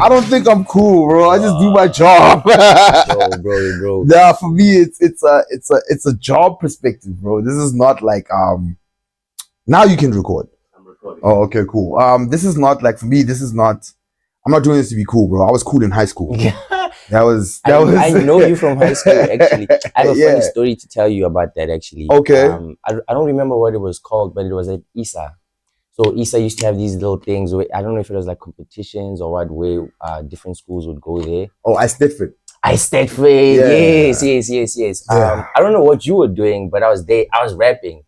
I don't think I'm cool, bro. I just do my job. bro. Nah, for me, it's a job perspective, bro. This is not like Now you can record. I'm recording. Oh, okay, cool. This is not like for me. This is not. I'm not doing this to be cool, bro. I was cool in high school. That was. I know you from high school. Actually, I have a funny story to tell you about that. Actually, okay. I don't remember what it was called, but it was at ISA. So ISA used to have these little things where I don't know if it was like competitions or what way different schools would go there. Oh, I Stedford. Yes. Yeah. I don't know what you were doing, but I was there. I was rapping.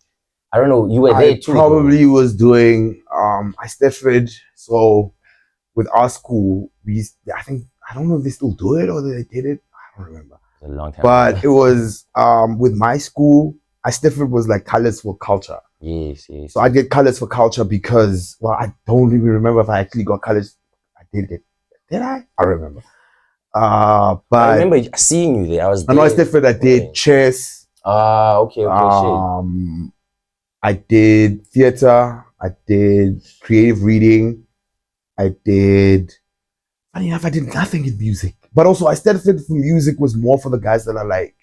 I don't know. You were there too. Probably was doing I Stedford. So with our school, I don't know if they still do it or they did it. I don't remember. A long time. But it was with my school, I Stedford was like colors for culture. Yes. So I get colors for culture because, well, I don't even remember if I actually got colors. Did I? I remember. But I remember seeing you there. I was there. I know I Stedford. I did chess. Okay, shit. I did theater. I did creative reading. Funny enough, I did nothing in music. But also, I Stedford for music was more for the guys that are like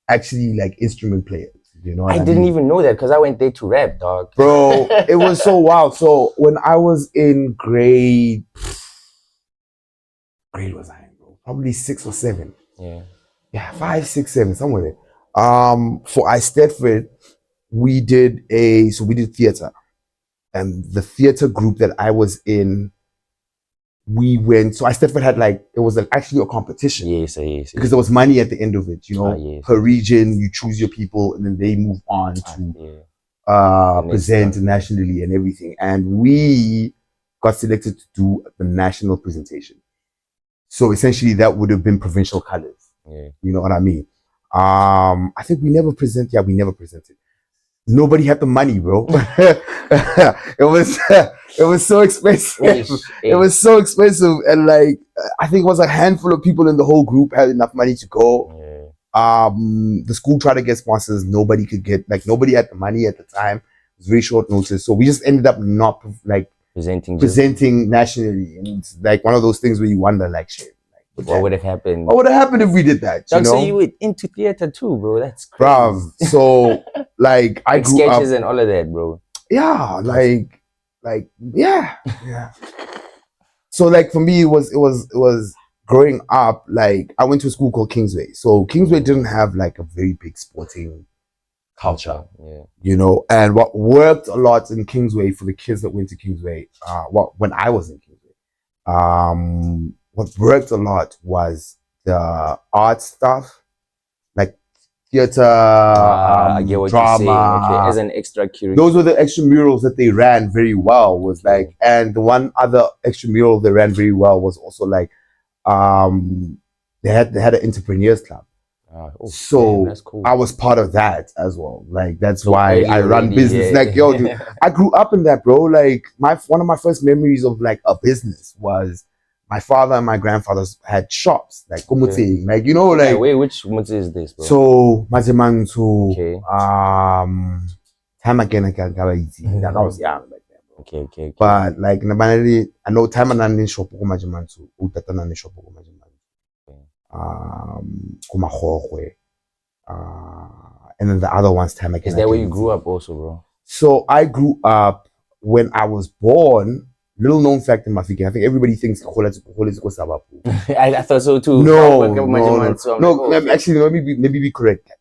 actually like instrument players. You know, I didn't even know that because I went there to rap, dog. Bro, it was so wild. So when I was in grade was I in, bro? Probably 6 or 7. Yeah, 5, 6, 7, somewhere there. For I Stedford, we did theater, and the theater group that I was in, we went. So I Stedford had it was actually a competition. Yes. Because there was money at the end of it, you know. Per region, you choose your people, and then they move on to present nationally and everything. And we got selected to do the national presentation. So essentially, that would have been provincial colors. Yeah. You know what I mean? I think we never presented. Yeah, we never presented. Nobody had the money, bro. It was so expensive. It was so expensive, and I think it was a handful of people in the whole group had enough money to go. The school tried to get sponsors. Nobody could get nobody had the money at the time. It was very short notice, so we just ended up not presenting nationally, and it's one of those things where you wonder shit. What would have happened? What would have happened if we did that? So you were into theater too, bro. That's crazy. Bro, so I grew sketches and all of that, bro. Yeah, yeah. So for me, it was growing up. I went to a school called Kingsway. So Kingsway didn't have a very big sporting culture. Yeah. You know, and what worked a lot in Kingsway for the kids that went to Kingsway, when I was in Kingsway, what worked a lot was the art stuff, theater, I get what drama. You're saying. Okay, as an extracurricular. Those were the extramurals that they ran very well. And the one other extramural they ran very well was also they had an entrepreneurs club. So that's cool. I was part of that as well. That's why I run business. Dude, I grew up in that, bro. One of my first memories of a business was my father and my grandfathers had shops, kumutse, wait, which mutse is this, bro? So Majimantu, time again I was young back then, bro. Okay. But I know time and shop Majimantu, Utatana shop Majimantu, and then the other one's time again. Is that where you grew up also, bro? So I grew up when I was born. Little known fact in Mafiki, I think everybody thinks I thought so too. No. Actually, let me be correct. A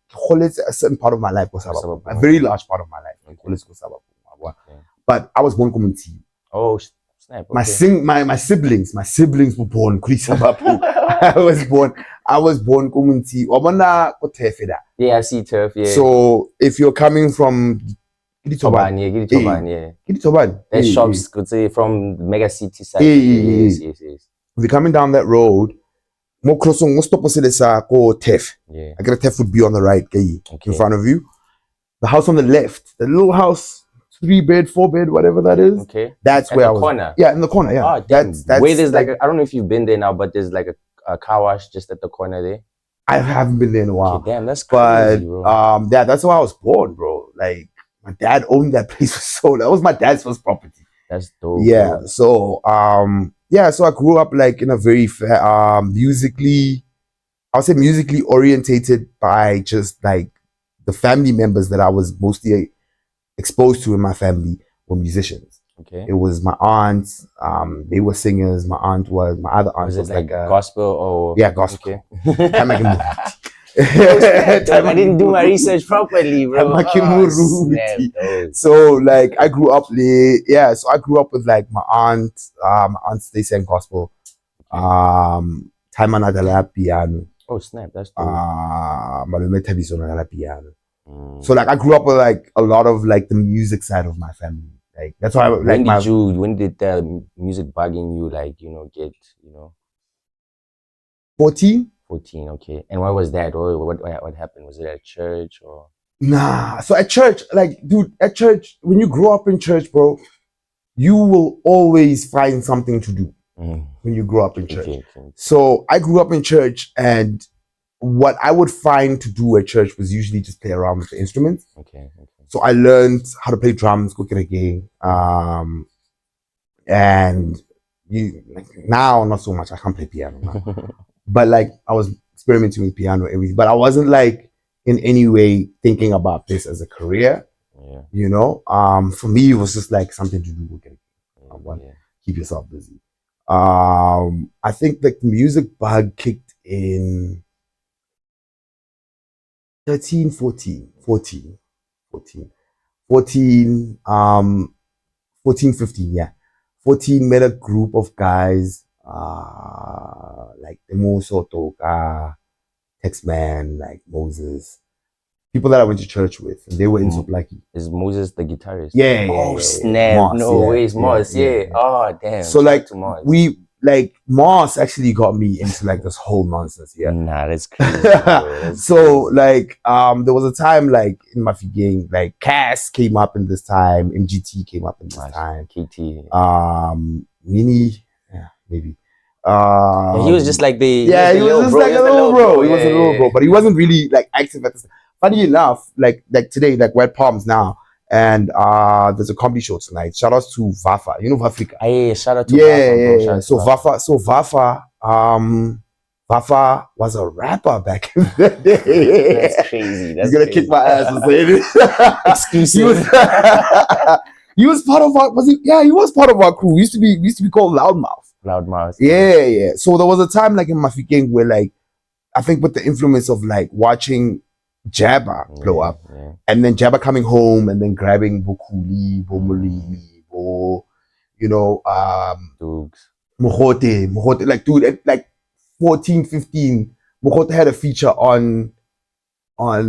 certain part of my life was a very large part of my life. But I was born community. Oh snap! Okay. My siblings were born Kulisabapu. I was born community. Yeah, I see turf. Yeah. So if you're coming from Giditoban. That shops could say from mega city side. Yes. If you're coming down that road, more close on stop go TEF. Yeah. I get a TEF would be on the right, in front of you. The house on the left, the little house, 3-bed, 4-bed, whatever that is. Okay. That's where I was. Corner. Yeah, in the corner. Yeah. Oh, that's where there's I don't know if you've been there now, but there's a car wash just at the corner there. I haven't been there in a while. Okay, damn, that's crazy, bro. Yeah, that's where I was born, bro. My dad owned that place that was my dad's first property. That's dope. Yeah. Bro. So yeah, so I grew up like in a very musically, I would say musically orientated by just like the family members that I was mostly exposed to in my family were musicians. Okay. It was my aunts, they were singers. My other aunt Was it was like a, gospel or yeah, gospel. okay. Time I can move. I didn't do my research properly, bro. Snap, dog. So like I grew up late, yeah. So I grew up with like my aunts they sang gospel. Time another piano. Oh snap, that's dope. Malome Thabiso na dlala piano. So like I grew up with like a lot of like the music side of my family. Like that's why when did the music bug in you like, get, 14? 14, okay. And what was that? What happened? Was it at church or? Nah. So at church, like, dude, at church, when you grow up in church, bro, you will always find something to do when you grow up in church. Okay. So I grew up in church, and what I would find to do at church was usually just play around with the instruments. Okay. So I learned how to play drums, go get a game. And now not so much. I can't play piano now. But like I was experimenting with piano, everything. But I wasn't like in any way thinking about this as a career. Yeah. For me it was just like something to do with it. Keep yourself busy. I think like the music bug kicked in 13, 14, 15, yeah. 14 met a group of guys, like Demo Sotoka, Texman, like Moses, people that I went to church with, and they were into Blackie. Is Moses the guitarist? Yeah. Oh snap! Moss, no ways, Moss. Yeah. Oh damn. So like Moss actually got me into like this whole nonsense. Yeah. Nah, that's crazy. That's so crazy. Like there was a time like in my gang, like Cass came up in this time, MGT came up in this time, KT, Mini, yeah, maybe. He was just like he was just like a little bro. He was a little bro, but he wasn't really like active at this. Funny enough, like today, like we're at Palms now, and there's a comedy show tonight. Shout out to Vafa. You know Vafrika? Yeah, shout out to Vafa. Yeah. So Vafa was a rapper back in the day. That's crazy. He's gonna kick my ass and say this. Exclusive. He was part of our he was part of our crew. We used to be called Loudmouth. Yeah. So there was a time like in Mafikeng where like I think with the influence of like watching Jabba blow up, and then Jabba coming home and then grabbing Bokuli, Bomolimi, Mohote, like dude, at like 14, 15, Mohote had a feature on a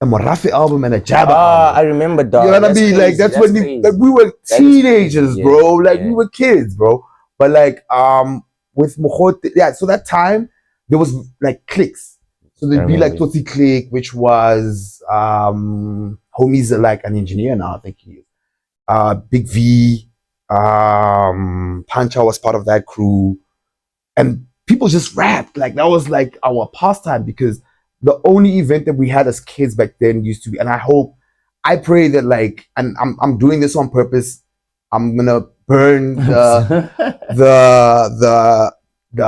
Morafi album and a Jabba album. I remember, dog. You know what I mean? Like that's when we were teenagers, bro. Like we were kids, bro. But like with Mohote, so that time there was like cliques. So there'd be like Toti Click, which was homie's like an engineer now, I think he is. Big V, Pancha was part of that crew. And people just rapped. Like that was like our pastime, because the only event that we had as kids back then used to be, and I pray that like, and I'm doing this on purpose, I'm gonna burn the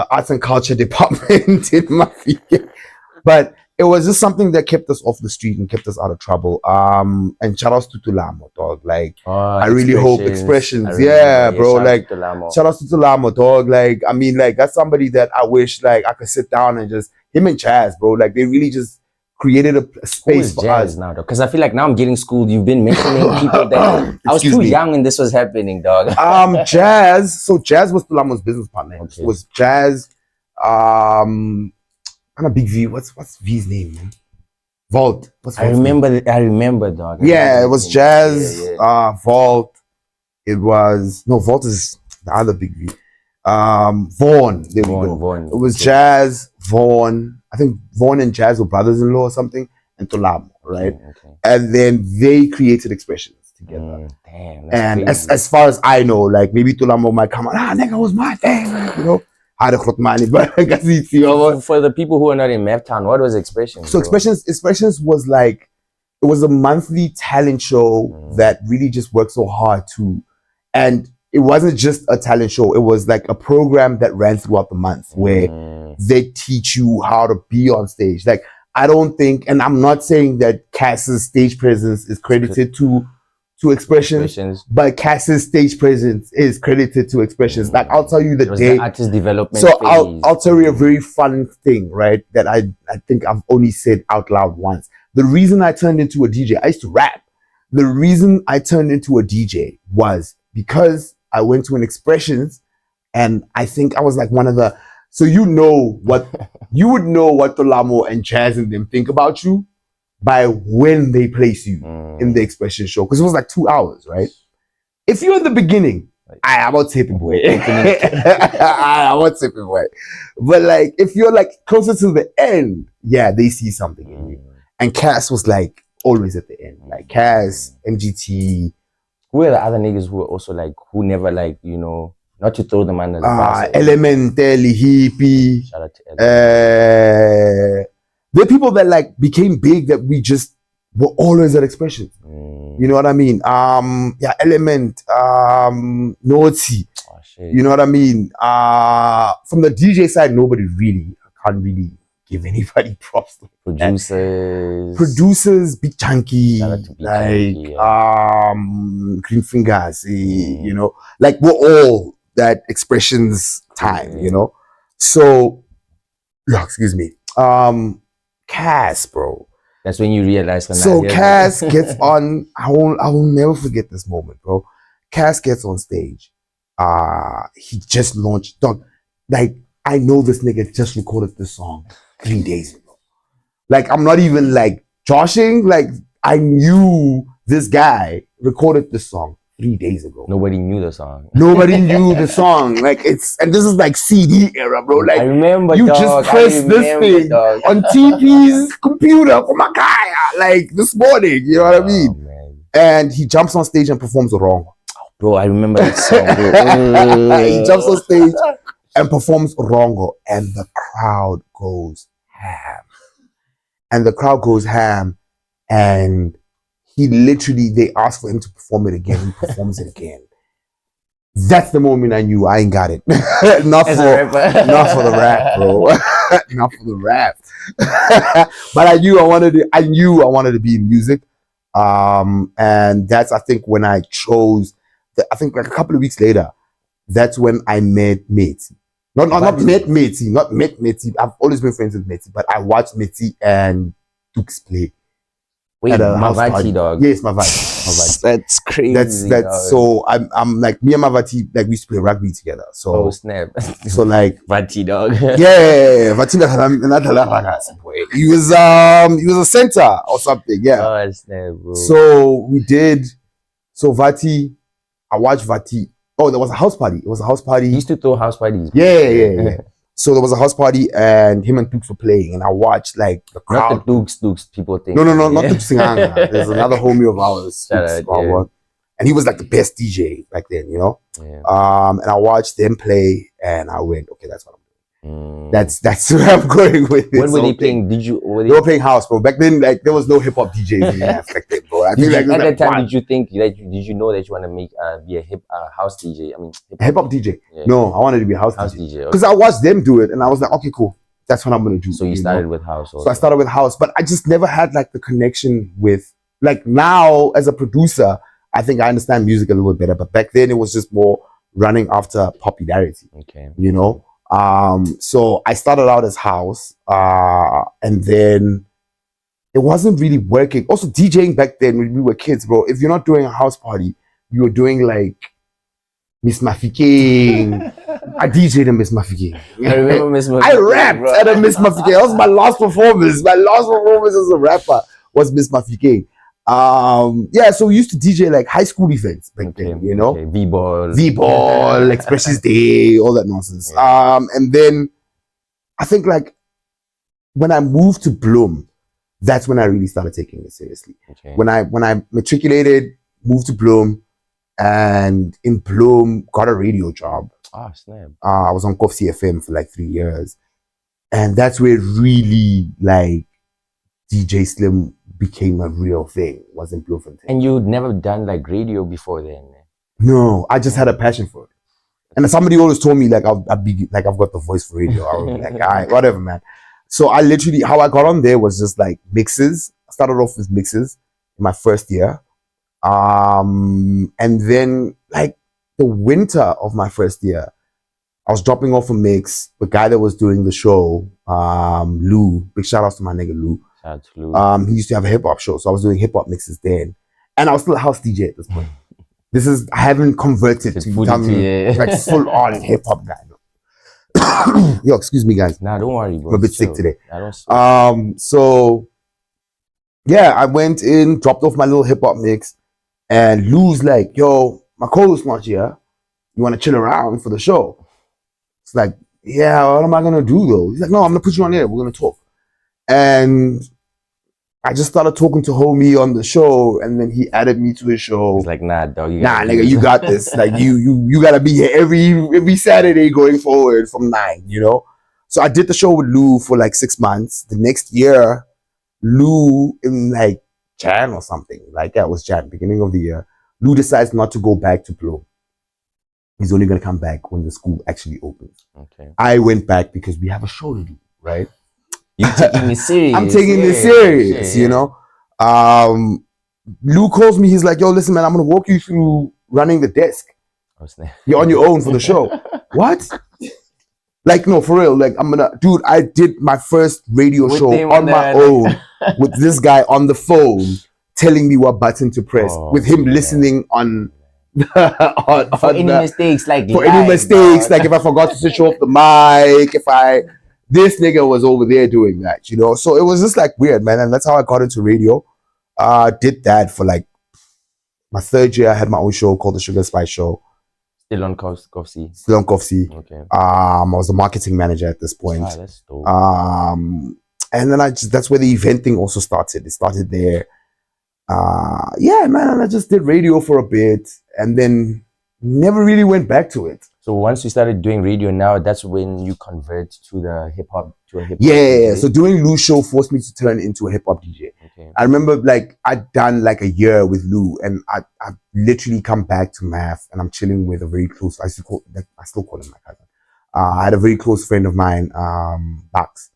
arts and culture department in my feet. But it was just something that kept us off the street and kept us out of trouble. And shout outs to Tulamo, dog. Like I really hope expressions. Yeah, bro. Like shout outs to Tulamo, dog. Like I mean, like that's somebody that I wish like I could sit down and just him and Chaz, bro. Like they really just created a space for us now, dog. Because I feel like now I'm getting schooled. You've been mentioning people that I was too young when this was happening, dog. Jazz. So Jazz was Tulamo's business partner. Okay. It was Jazz. I'm a Big V. What's V's name, man? Vault. I remember, dog. Yeah, it was Jazz, Vault. It was Vault is the other Big V. Vaughn. There we go. Vaughn. It was Jazz, Vaughn. I think Vaughn and Jazz were brothers-in-law or something, and Tulamo, right? Okay. And then they created Expressions together. Damn. And as far as I know, like maybe Tulamo might come on, nigga was my thing, you know. For the people who are not in Maptown, what was Expressions? So Expressions was like, it was a monthly talent show that really just worked so hard to, and it wasn't just a talent show. It was like a program that ran throughout the month where they teach you how to be on stage. Like, I don't think, and I'm not saying that Cass's stage presence is credited to expressions, but Cass's stage presence is credited to expressions. Like, I'll tell you the day. The artist development. So I'll tell you a very fun thing, right? That I think I've only said out loud once. The reason I turned into a DJ, I used to rap. The reason I turned into a DJ was because I went to an expressions, and I think I was like one of the. So you would know what Tolamo and Chaz and them think about you by when they place you in the expression show, because it was like 2 hours, right? If you're in the beginning, I'm not tipping boy. I'm not tipping boy. But like, if you're like closer to the end, yeah, they see something in you. And Cass was like always at the end, like Cass, MGT. Who are the other niggas who were also like, who never like, you know, not to throw them under the bus? Elementally, Hippie. Shout out to Elementally. The people that like became big that we just were always at expressions. You know what I mean? Yeah, Element, Naughty. Oh, shit. You know what I mean? From the DJ side, nobody really, I can't really give anybody props. Producers, Big Chunky, Green Fingers, you know, like we're all that expressions time, you know. So, excuse me. Cass, bro. That's when you realize. So Cass gets on. I will never forget this moment, bro. Cass gets on stage. He just launched. Dog, like, I know this nigga just recorded this song 3 days ago. Like, I'm not even like joshing. Like, I knew this guy recorded this song 3 days ago. Nobody knew the song. Nobody knew the song. Like, and this is like CD era, bro. Like, I remember, you just press this thing on TP's computer for my guy, like this morning. You know what I mean? Man. And he jumps on stage and performs wrong. Bro, I remember that song, bro. He jumps on stage and performs wrong, and the crowd goes ham. And he literally, they asked for him to perform it again. He performs it again. That's the moment I knew I ain't got it. not for the rap, bro. Not for the rap. But I knew I wanted to be in music. And that's, I think, when I chose, I think like a couple of weeks later, that's when I met Meti. Not met Meti. I've always been friends with Meti, but I watched Meti and Dukes play. Wait, Mmabatho, dog. Yes, Mmabatho. That's crazy. That's so I'm like, me and Mmabatho, like, we used to play rugby together. So oh snap. So like Vati, dog. Yeah, Vati. He was a center or something. Yeah. Oh snap, bro. So we did. So Vati, I watched Vati. Oh, there was a house party. It was a house party. He used to throw house parties. Yeah. So there was a house party, and him and Dukes were playing, and I watched like the crowd. Not the Dukes people think. No, not Dukes Singanga. There's another homie of ours. And he was like the best DJ back then, you know. Yeah. And I watched them play, and I went, okay, that's what I'm doing. That's where I'm going with it. What were they playing? They were playing house, bro. Back then, like, there was no hip hop DJs in back then, bro. At that time, did you think that did you know that you want to be a house DJ? I mean, hip hop DJ. Yeah. No, I wanted to be a house DJ because okay. I watched them do it, and I was like, okay, cool. That's what I'm gonna do. So you started with house. Also. So I started with house, but I just never had like the connection with, like, now as a producer, I think I understand music a little bit better. But back then, it was just more running after popularity. Okay. You know. So I started out as house, and then it wasn't really working. Also, DJing back then when we were kids, bro, if you're not doing a house party, you were doing like Miss Mafikeng. I DJ'd a Miss Mafikeng. I remember Miss Mafikeng. I rapped at a Miss Mafikeng. That was my last performance. My last performance as a rapper was Miss Mafikeng. Yeah, so we used to DJ like high school events back then, you know? V-Ball, Expressions Day, all that nonsense. Yeah. And then I think like when I moved to Bloem, that's when I really started taking it seriously. Okay. When I matriculated, moved to Bloem, and in Bloem got a radio job. Ah, snap. I was on Kofi FM for like 3 years. And that's where really like DJ Slim became a real thing, was in Bloemfontein. And you'd never done like radio before then? No, I just had a passion for it. And somebody always told me like I'd be like I've got the voice for radio. I was like, all right, whatever, man. So I literally how I got on there was just like mixes. I started off with mixes in my first year. And then like the winter of my first year, I was dropping off a mix. The guy that was doing the show, Lou, big shout outs to my nigga Lou. Shout out to Lou. He used to have a hip hop show, so I was doing hip hop mixes then. And I was still a house DJ at this point. I haven't converted to become like full on hip hop guy. Yo, excuse me, guys. Nah, don't worry, bro. I'm a bit sick today. I don't so yeah, I went in, dropped off my little hip hop mix, and Lou's like, yo, my co-host's not here. You want to chill around for the show? It's like, yeah, what am I gonna do though? He's like, no, I'm gonna put you on air. We're gonna talk. And I just started talking to homie on the show, and then he added me to his show. He's like, nah, dog. Nah, nigga, you got this. Like, you gotta be here every Saturday going forward from 9. You know. So I did the show with Lou for like 6 months. The next year, Lou in like Jan or something, like that was Jan, beginning of the year. Lou decides not to go back to Bloem. He's only gonna come back when the school actually opens. Okay. I went back because we have a show to do, right? You taking this serious? I'm taking this serious, you know. Lou calls me. He's like, "Yo, listen, man, I'm gonna walk you through running the desk. You're on your own for the show." What? Like, no, for real. Like, dude. I did my first radio show on my own with this guy on the phone telling me what button to press, with him listening on. For any mistakes, like if I forgot to switch off the mic, this nigga was over there doing that, you know. So it was just like weird, man, and that's how I got into radio. Did that for like my third year. I had my own show called the Sugar Spice Show. Still on Coffee. Okay. I was the marketing manager at this point. Ah, that's dope. And then that's where the event thing also started. It started there. Yeah, man, and I just did radio for a bit, and then never really went back to it. So once you started doing radio, now that's when you convert to the hip hop Yeah. DJ? So doing Lou's show forced me to turn into a hip hop DJ. Okay. I remember like I'd done like a year with Lou, and I literally come back to math, and I'm chilling with a very close. I still call him my cousin. I had a very close friend of mine, Bucks.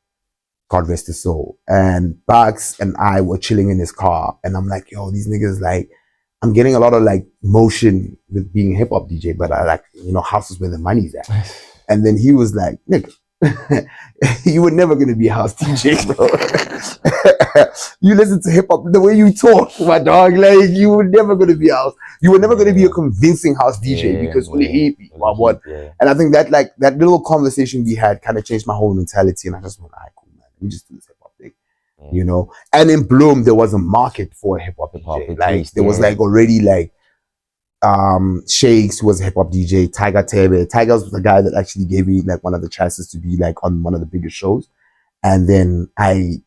God rest his soul. And Bucks and I were chilling in his car, and I'm like, yo, these niggas, like, I'm getting a lot of like motion with being a hip hop DJ, but I like, you know, houses where the money's at. And then he was like, nigga, you were never gonna be a house DJ, bro. You listen to hip hop, the way you talk, my dog, like you were never gonna be a house. You were never gonna be a convincing house DJ because only hippie. What? And I think that like that little conversation we had kind of changed my whole mentality, and I just went, all right, cool, man. Let me just do this hip hop thing. You know, and in Bloem there was a market for hip hop DJ. Like there was like already like Shakes, who was a hip hop DJ, Tiger Tebe. Tiger was the guy that actually gave me like one of the chances to be like on one of the biggest shows. And then I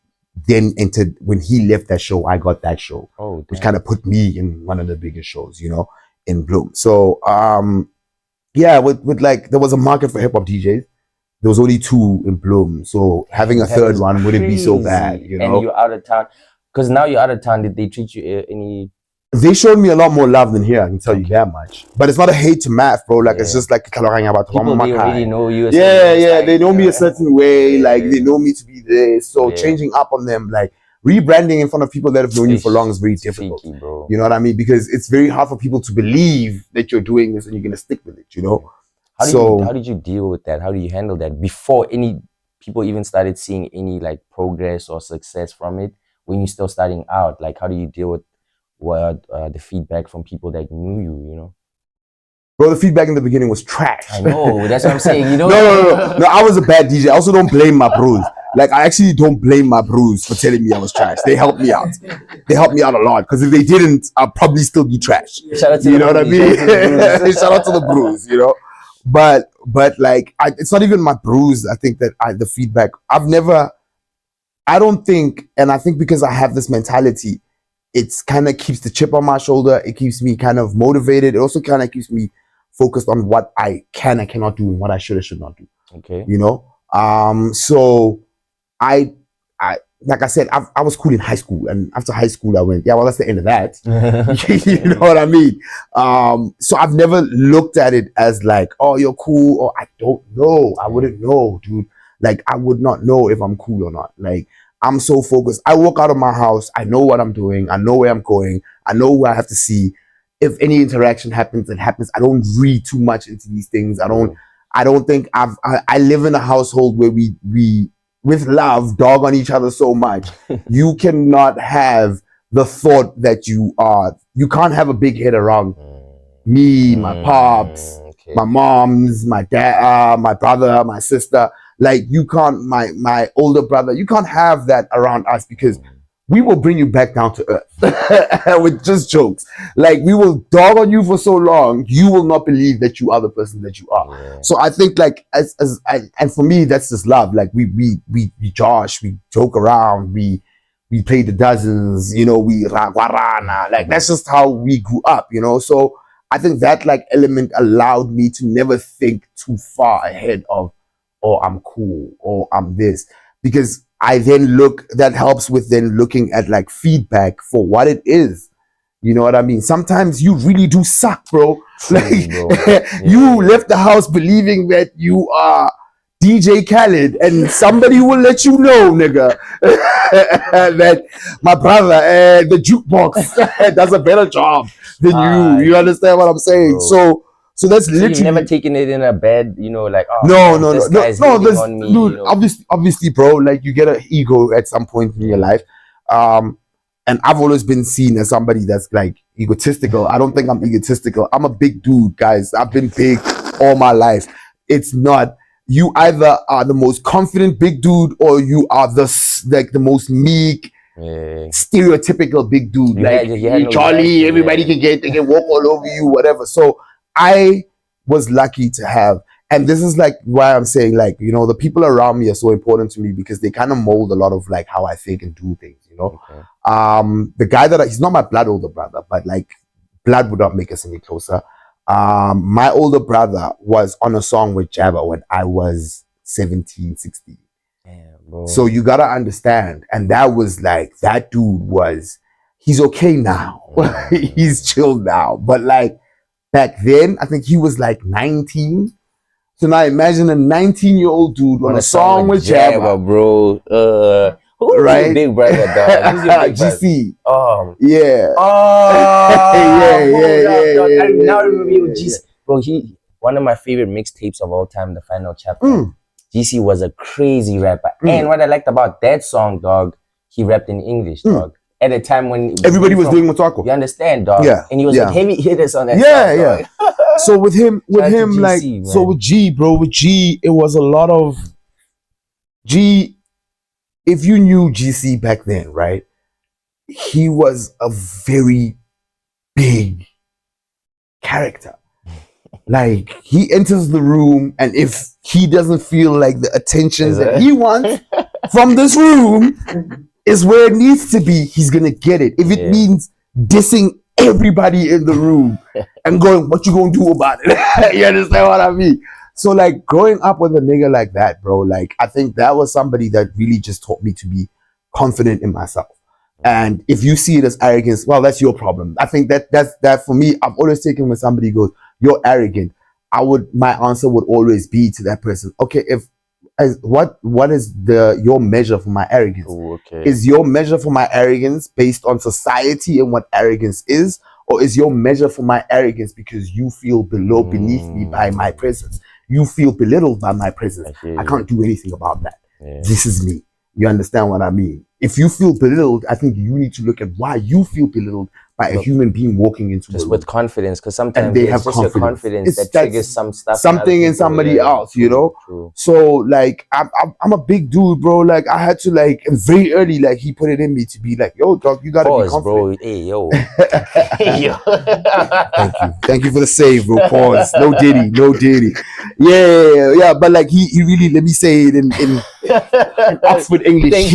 entered, when he left that show, I got that show, which kind of put me in one of the biggest shows, you know, in Bloem. So yeah, with like there was a market for hip hop DJs. There was only 2 in Bloem, so having a third one wouldn't be so bad, you know. And you're out of town, because now you're out of town. Did they treat you any? They showed me a lot more love than here. I can tell you that much. But it's not a hate to math, bro. Like it's just like people they already know you. They know me a certain way. Like they know me to be this. So changing up on them, like rebranding in front of people that have known you for long is very difficult. Tricky, bro. You know what I mean? Because it's very hard for people to believe that you're doing this and you're gonna stick with it. You know. How did you deal with that? How do you handle that before any people even started seeing any like progress or success from it? When you're still starting out, like how do you deal with the feedback from people that knew you? You know, bro, the feedback in the beginning was trash. I know, that's what I'm saying. You know, no. I was a bad DJ. I also don't blame my bros. Like I actually don't blame my bros for telling me I was trash. They helped me out. They helped me out a lot, because if they didn't, I'd probably still be trash. Shout out to you know what I mean? Shout out to the bros. You know. But like it's not even my bruise. I think that the feedback I don't think, and I think because I have this mentality, it's kind of keeps the chip on my shoulder. It keeps me kind of motivated. It also kind of keeps me focused on what I can and cannot do and what I should or should not do. Okay. You know? So I like I said, I was cool in high school, and after high school, I went, yeah, well, that's the end of that. You know what I mean? So I've never looked at it as like, oh, you're cool, or I don't know. I wouldn't know, dude. Like, I would not know if I'm cool or not. Like, I'm so focused. I walk out of my house, I know what I'm doing, I know where I'm going, I know where I have to see. If any interaction happens, it happens. I don't read too much into these things. I don't think I live in a household where we with love dog on each other so much. You cannot have the thought that you can't have a big head around me, my pops, my moms, my dad, my brother, my sister. Like, you can't, my older brother, you can't have that around us, because we will bring you back down to earth with just jokes. Like, we will dog on you for so long, you will not believe that you are the person that you are. Yeah. So I think, like, and for me, that's just love. Like, we josh, we joke around, we play the dozens, you know, we ragwarana. Like, that's just how we grew up, you know. So I think that, like, element allowed me to never think too far ahead of, oh, I'm cool, or I'm this, because I then that helps with then looking at, like, feedback for what it is. You know what I mean? Sometimes you really do suck, bro. Like, bro. You left the house believing that you are DJ Khaled, and somebody will let you know, nigga, that my brother, the jukebox, does a better job than you. You understand what I'm saying? Bro. So that's literally. You've never taken it in a bad, you know, like, oh, no. This guy's hating on me, dude, you know? obviously, bro, like, you get an ego at some point in your life. And I've always been seen as somebody that's, like, egotistical. I don't think I'm egotistical. I'm a big dude, guys. I've been big all my life. It's not, you either are the most confident big dude, or you are the most meek, stereotypical big dude. Like, Charlie, everybody they can walk all over you, whatever. So I was lucky to have, and this is, like, why I'm saying, like, you know, the people around me are so important to me, because they kind of mold a lot of, like, how I think and do things, you know. The guy he's not my blood older brother, but, like, blood would not make us any closer. My older brother was on a song with Jabba when I was 17, 16. Damn, so you gotta understand, and that was, like, that dude he's okay now. He's chill now, but, like, back then, I think he was, like, 19. So now imagine a 19-year-old dude on a song with Jabba, bro. Who's right? Your big brother, dog? Who's your big brother? GC. Yeah. Yeah. I now remember you, GC. Bro, one of my favorite mixtapes of all time, The Final Chapter. GC was a crazy rapper. And what I liked about that song, dog, he rapped in English, dog. At a time when everybody was doing Motako. You understand, dog? Yeah. And he was with heavy hitters on that song, dog. So with him, GC, like, man. So with G, bro, it was a lot of G. If you knew GC back then, right? He was a very big character. Like, he enters the room, and if he doesn't feel like the attention that he wants from this room is where it needs to be, he's gonna get it. If it means dissing everybody in the room and going, what you gonna do about it? You understand what I mean? So, like, growing up with a nigga like that, bro, like, I think that was somebody that really just taught me to be confident in myself. And if you see it as arrogance, well, that's your problem. I think that for me, I've always taken when somebody goes, you're arrogant, my answer would always be to that person, okay, what is your measure for my arrogance? Ooh, okay. Is your measure for my arrogance based on society and what arrogance is? Or is your measure for my arrogance because you feel beneath me by my presence? You feel belittled by my presence. I can't do anything about that. This is me. You understand what I mean? If you feel belittled, I think you need to look at why you feel belittled by a human being walking into just with confidence, because sometimes and they have confidence that triggers something in somebody else, you know. True. So, like, I'm a big dude, bro. Like, I had to, like, very early, like, he put it in me to be like, yo, dog, you gotta be confident, bro. Hey, yo. Hey, yo. Thank you for the save, bro. Pause. No diddy. Yeah. But, like, he really, let me say it in Oxford English.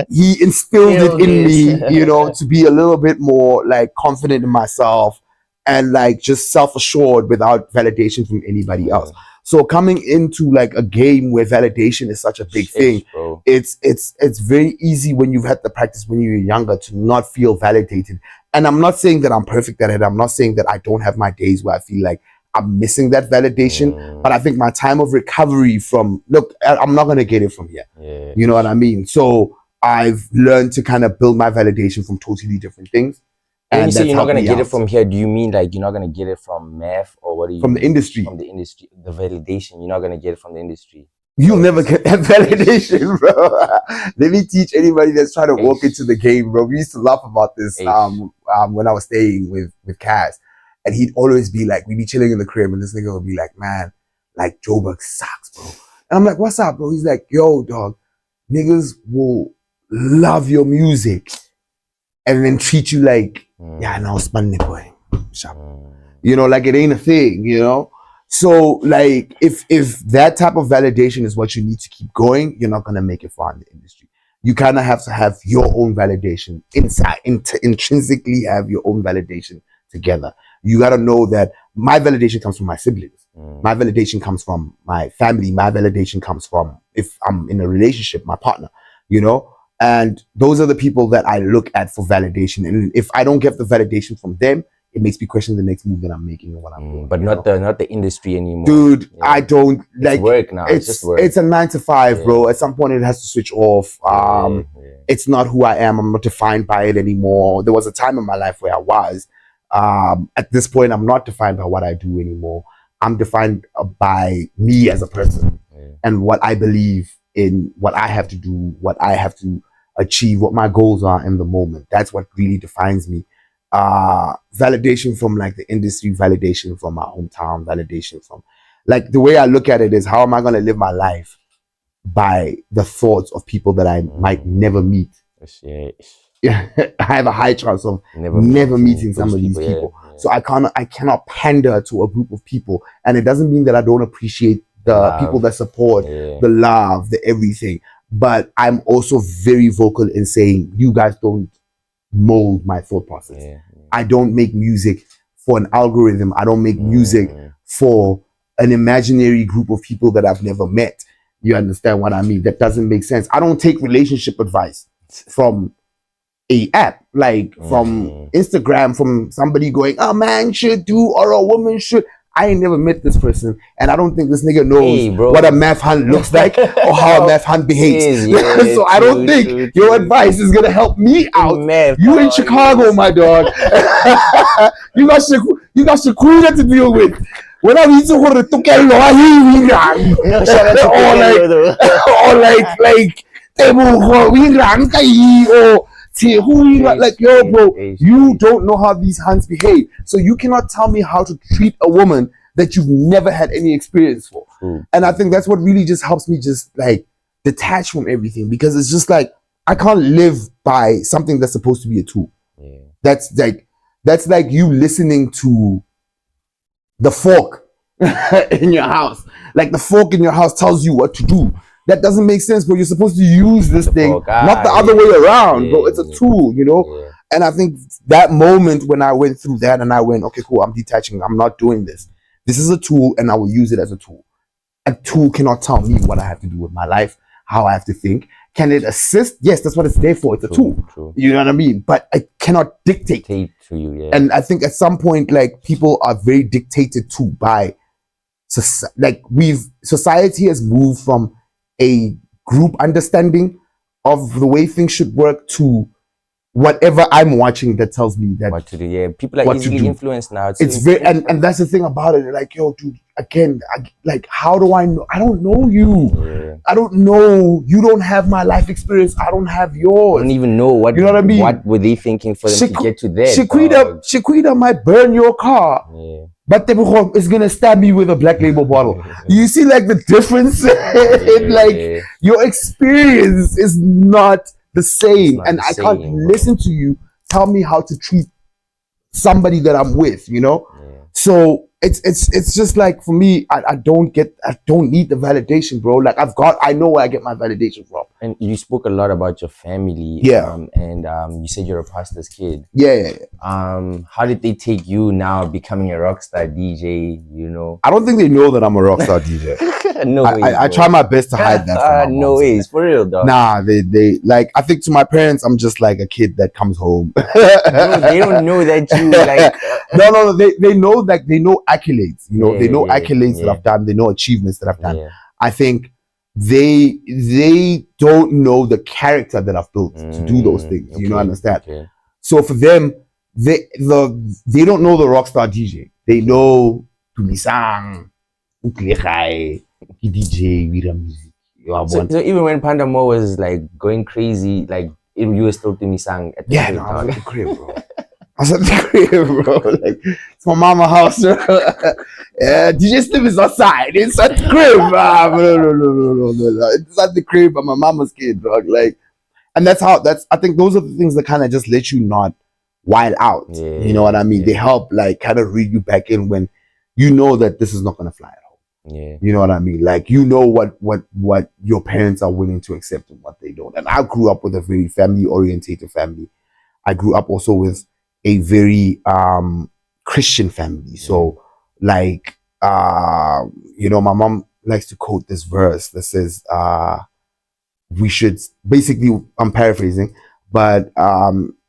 He instilled it in me, you know, to be a little bit more, like, confident in myself and, like, just self-assured without validation from anybody else. So coming into like a game where validation is such a big thing, bro. it's very easy when you've had the practice when you're younger to not feel validated. And I'm not saying that I'm perfect at it. I'm not saying that I don't have my days where I feel like I'm missing that validation. But I think my time of recovery from, look, I'm not going to get it from here. Yeah. You know what I mean? So I've learned to kind of build my validation from totally different things. And when you say you're not going to get it from here, do you mean like you're not going to get it from math, or what do you from mean? The industry? From the industry, the validation, you're not going to get it from the industry. You'll never get that validation, bro. Let me teach anybody that's trying to walk into the game, bro. We used to laugh about this when I was staying with Kaz. And he'd always be like, we'd be chilling in the crib, and this nigga would be like, man, like Joburg sucks, bro. And I'm like, what's up, bro? He's like, yo, dog, niggas will love your music and then treat you like, yeah, no, spanny boy. You know, like it ain't a thing, you know? So like if that type of validation is what you need to keep going, you're not gonna make it far in the industry. You kind of have to have your own validation inside, intrinsically have your own validation together. You gotta know that my validation comes from my siblings. My validation comes from my family. My validation comes from, if I'm in a relationship, my partner, you know? And those are the people that I look at for validation. And if I don't get the validation from them, it makes me question the next move that I'm making and what I'm doing. But not the industry anymore. Dude, yeah. I don't like it's work now. It's just work. It's a 9 to 5, bro. At some point it has to switch off. It's not who I am. I'm not defined by it anymore. There was a time in my life where I was. At this point, I'm not defined by what I do anymore. I'm defined by me as a person and what I believe in, what I have to do, what I have to achieve, what my goals are in the moment. That's what really defines me. Validation from like the industry, validation from my hometown, validation from like the way I look at it is, how am I going to live my life by the thoughts of people that I might never meet? Yeah, I have a high chance of never meeting some of these people. So I cannot pander to a group of people, and it doesn't mean that I don't appreciate the people that support, the love, the everything. But I'm also very vocal in saying, you guys don't mold my thought process. I don't make music for an algorithm. I don't make music for an imaginary group of people that I've never met. You understand what I mean? That doesn't make sense. I don't take relationship advice from a app, like from Instagram, from somebody going, a man should do or a woman should. I ain't never met this person, and I don't think this nigga knows what a math hand looks like or how a math hand behaves. So I don't think your advice is gonna help me out. You in Chicago, my dog. you got Shakuda to deal with. When I need to go to like, yo, bro, you don't know how these hands behave. So you cannot tell me how to treat a woman that you've never had any experience for. And I think that's what really just helps me just like detach from everything, because it's just like, I can't live by something that's supposed to be a tool. That's like you listening to the fork in your house. Like the fork in your house tells you what to do. That doesn't make sense, but you're supposed to use this thing, not the other way around, bro. It's a tool, you know? And I think that moment when I went through that and I went, okay, cool, I'm detaching. I'm not doing this. This is a tool and I will use it as a tool. A tool cannot tell me what I have to do with my life, how I have to think. Can it assist? Yes, that's what it's there for. It's a tool. You know what I mean? But I cannot dictate to you. And I think at some point, like, people are very dictated to by, society has moved from a group understanding of the way things should work to whatever I'm watching that tells me that what to do. People are easily influenced now. It's very, and that's the thing about it. Like, yo, dude, again, like, how do I know? I don't know you. I don't know. You don't have my life experience. I don't have yours. I don't even know what, you know what I mean? What were they thinking for them to get to that? Shaquita might burn your car. But is gonna stab me with a black label bottle. You see, like, the difference in, like, your experience is not the same, and I can't listen to you tell me how to treat somebody that I'm with, you know. So it's just like, for me, I don't need the validation, bro. Like, I know where I get my validation from. And you spoke a lot about your family. Yeah. And you said you're a pastor's kid. Yeah. How did they take you now becoming a rock star DJ? You know, I don't think they know that I'm a rock star DJ. No way. I try my best to hide that from my mom. No ways, for real, dog. Nah, they like, I think to my parents, I'm just like a kid that comes home. Bro, they don't know that you like. No, they know that, they know accolades. You know, Yeah, they know yeah, accolades that yeah. I've done. They know achievements that I've done. Yeah. I think they don't know the character that I've built to do those things. You know, understand? Okay. So for them, they don't know the rockstar DJ. They know Tumisang, Uklechai, DJ, Vira music. So even when Panda Mo was like going crazy, like you were still doing sang at the I was at the crib, bro. I was at the crib, bro. Like, it's my mama house, bro. Yeah, DJ Slim is outside. It's at the crib. No. It's at the crib. I'm my mama's kid, dog. Like, and I think those are the things that kind of just let you not wild out. Yeah, you know what I mean? They help, like, kind of read you back in when you know that this is not going to fly at home. Yeah. You know what I mean? Like, you know what your parents are willing to accept and what they don't. And I grew up with a very family-orientated family. I grew up also with a very Christian family. So, like, you know, my mom likes to quote this verse that says, we should, basically, I'm paraphrasing, but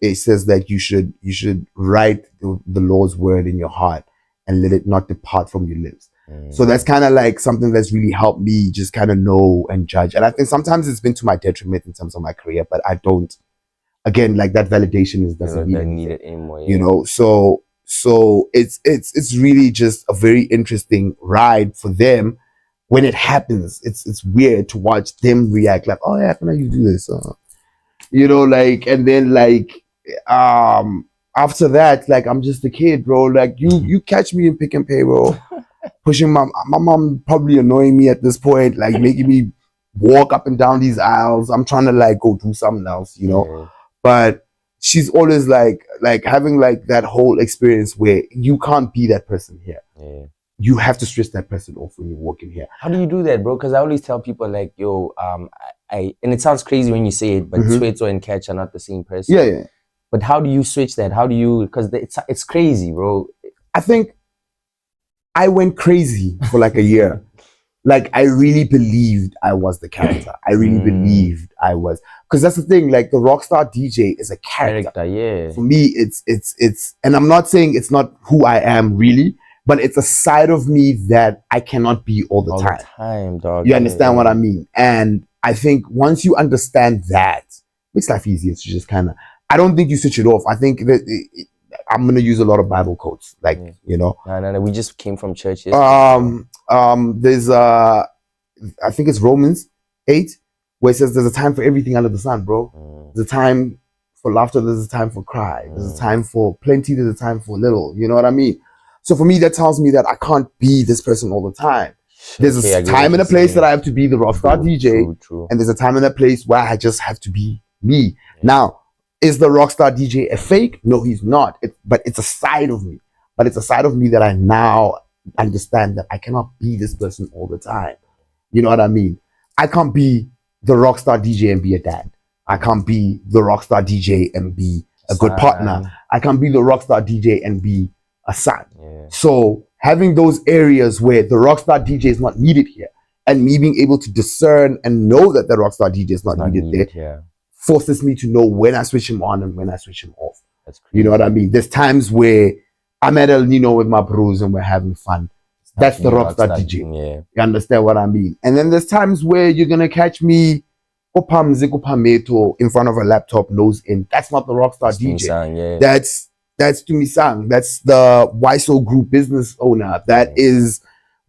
it says that you should write the Lord's word in your heart and let it not depart from your lips. So that's kind of like something that's really helped me just kind of know and judge. And I think sometimes it's been to my detriment in terms of my career, but I don't, again, like, that validation doesn't need it anymore. You know, so it's really just a very interesting ride for them when it happens. It's weird to watch them react like, oh yeah, how can you do this? You know, like, and then like after that, like, I'm just a kid, bro. Like, you catch me in Pick and Pay, bro. Pushing my mom probably annoying me at this point, like making me walk up and down these aisles. I'm trying to like go do something else, you know. But she's always like having like that whole experience where you can't be that person here. You have to stress that person off when you walk in here. How do you do that, bro? Because I always tell people like, yo, I and it sounds crazy when you say it, but Sweato and Catch are not the same person. Yeah. But how do you switch that? How do you? Because it's crazy, bro. I think I went crazy for like a year. Like, I really believed I was the character. I really believed I was, because that's the thing. Like, the rockstar DJ is a character. Yeah. For me, it's, and I'm not saying it's not who I am really, but it's a side of me that I cannot be all the time. Dog. You understand what I mean? And I think once you understand that, it makes life easier to just kind of. I don't think you switch it off. I think that I'm gonna use a lot of Bible quotes, like, you know. No. We just came from church. There's I think it's Romans 8, where it says there's a time for everything under the sun, bro. There's a time for laughter. There's a time for cry. There's a time for plenty. There's a time for little. You know what I mean? So for me, that tells me that I can't be this person all the time. There's a time and a place that I have to be the rockstar DJ, and there's a time and a place where I just have to be me. Now, is the rockstar DJ a fake? No, he's not. But it's a side of me. But it's a side of me that I now understand that I cannot be this person all the time. You know what I mean? I can't be the rockstar DJ and be a dad. I can't be the rockstar DJ and be a good partner. I can't be the rockstar DJ and be a son. So having those areas where the rockstar DJ is not needed here, and me being able to discern and know that the rockstar DJ is not needed there, forces me to know when I switch him on and when I switch him off. That's crazy. You know what I mean? There's times where I'm at El Nino with my bros and we're having fun. That's the rockstar DJ. You understand what I mean? And then there's times where you're gonna catch me in front of a laptop, nose in. That's not the rockstar DJ. That's Tumisang. That's the YSO Group business owner. That is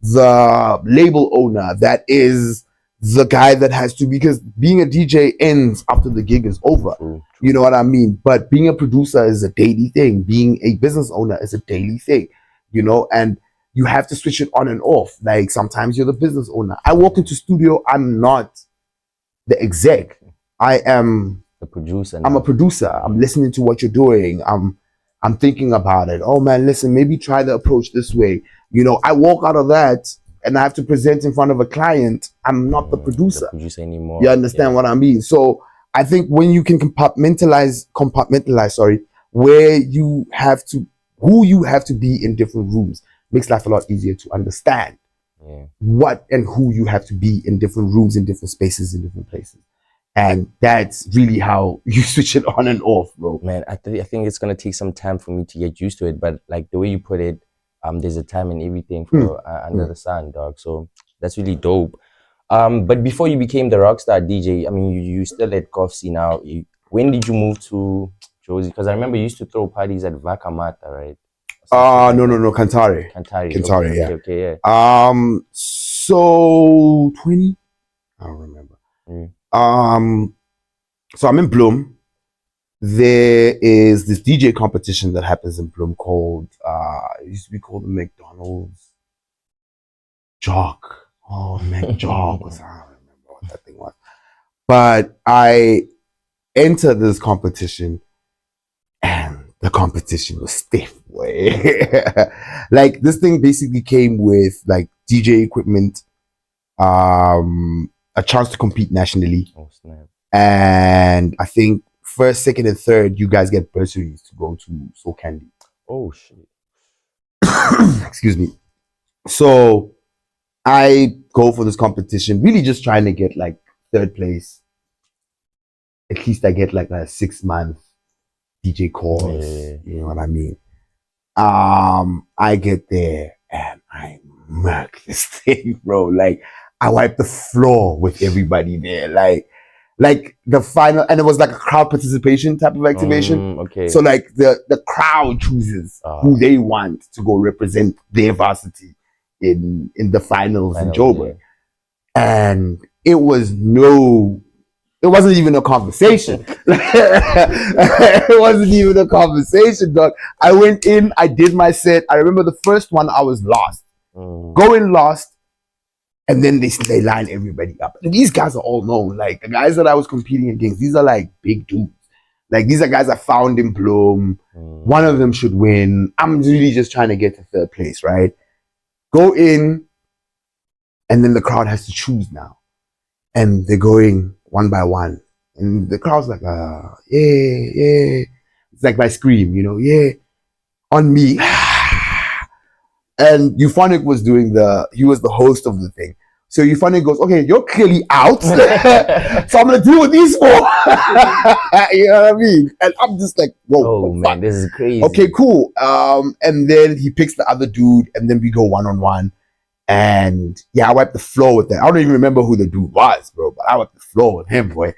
the label owner. That is the guy that has to, because being a DJ ends after the gig is over. You know what I mean? But being a producer is a daily thing. Being a business owner is a daily thing, you know, and you have to switch it on and off. Like, sometimes you're the business owner. I walk into studio, I'm not the exec. I am the producer. I'm a producer. I'm listening to what you're doing. I'm thinking about it. Oh man, listen, maybe try the approach this way. You know, I walk out of that and I have to present in front of a client, I'm not the producer. The producer anymore. You understand what I mean? So I think when you can compartmentalize, where you have to, who you have to be in different rooms, makes life a lot easier to understand what and who you have to be in different rooms, in different spaces, in different places. And that's really how you switch it on and off, bro. Man, I think it's gonna take some time for me to get used to it. But like the way you put it, there's a time and everything for under the sun, dog. So that's really dope. But before you became the rockstar DJ, I mean, you still at Coffee now. When did you move to Josie? Because I remember you used to throw parties at Vakamata, right? No, Kantare. Kantare, yeah. Okay, So 20, I don't remember. So I'm in Bloem. There is this DJ competition that happens in Bloem called it used to be called the McDonald's Jock. Oh, McJock. I don't remember what that thing was. But I entered this competition and the competition was stiff, boy. Like this thing basically came with like DJ equipment, a chance to compete nationally. Oh, snap. And I think first, second, and third, you guys get bursaries to go to Soul Candy. Oh shit. Excuse me. So I go for this competition, really just trying to get like third place. At least I get like a 6-month DJ course. Yeah. You know what I mean? I get there and I murk this thing, bro. Like I wipe the floor with everybody there. Like the final, and it was like a crowd participation type of activation. Okay. So like the crowd chooses who they want to go represent their varsity in the finals in Joburg. Yeah. And it wasn't even a conversation. It wasn't even a conversation, dog. I went in, I did my set. I remember the first one I was lost. Going lost. And then they line everybody up. And these guys are all known. Like the guys that I was competing against, these are like big dudes. Like these are guys I found in Bloem. One of them should win. I'm really just trying to get to third place, right? Go in, and then the crowd has to choose now. And they're going one by one. And the crowd's like, yeah. It's like my scream, you know, yeah, on me. And Euphonic was he was the host of the thing. So Euphonic goes, okay, you're clearly out. So I'm going to deal with these four. You know what I mean? And I'm just like, whoa. Oh, man, this is crazy. Okay, cool. And then he picks the other dude and then we go one-on-one. And yeah, I wiped the floor with that. I don't even remember who the dude was, bro, but I wiped the floor with him, boy.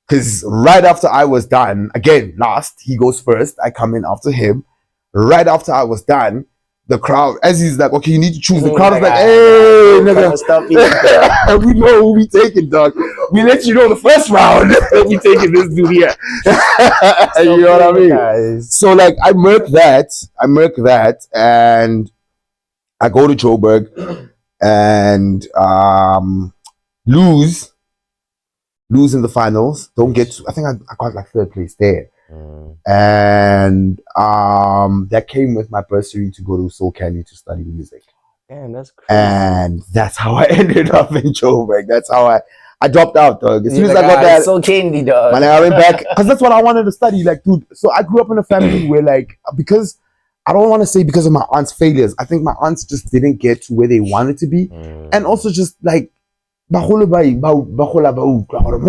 Because right after I was done, again, last, he goes first. I come in after him. Right after I was done, the crowd, as he's like, okay, you need to choose. The crowd is like, hey, nigga, we know who we taking, dog. We let you know the first round we taking this dude here. You know what I mean? Guys. So like, I murk that, and I go to Joburg and lose in the finals. Don't get to, I think I got like third place there. And that came with my bursary to go to Soul Candy to study music. Damn, that's crazy. And that's how I ended up in Joburg. That's how I dropped out, dog. As soon as I got that, Soul Candy, dog. Man, I went back because that's what I wanted to study. Like, dude, so I grew up in a family where, like, because I don't want to say because of my aunt's failures. I think my aunts just didn't get to where they wanted to be, and also just like. More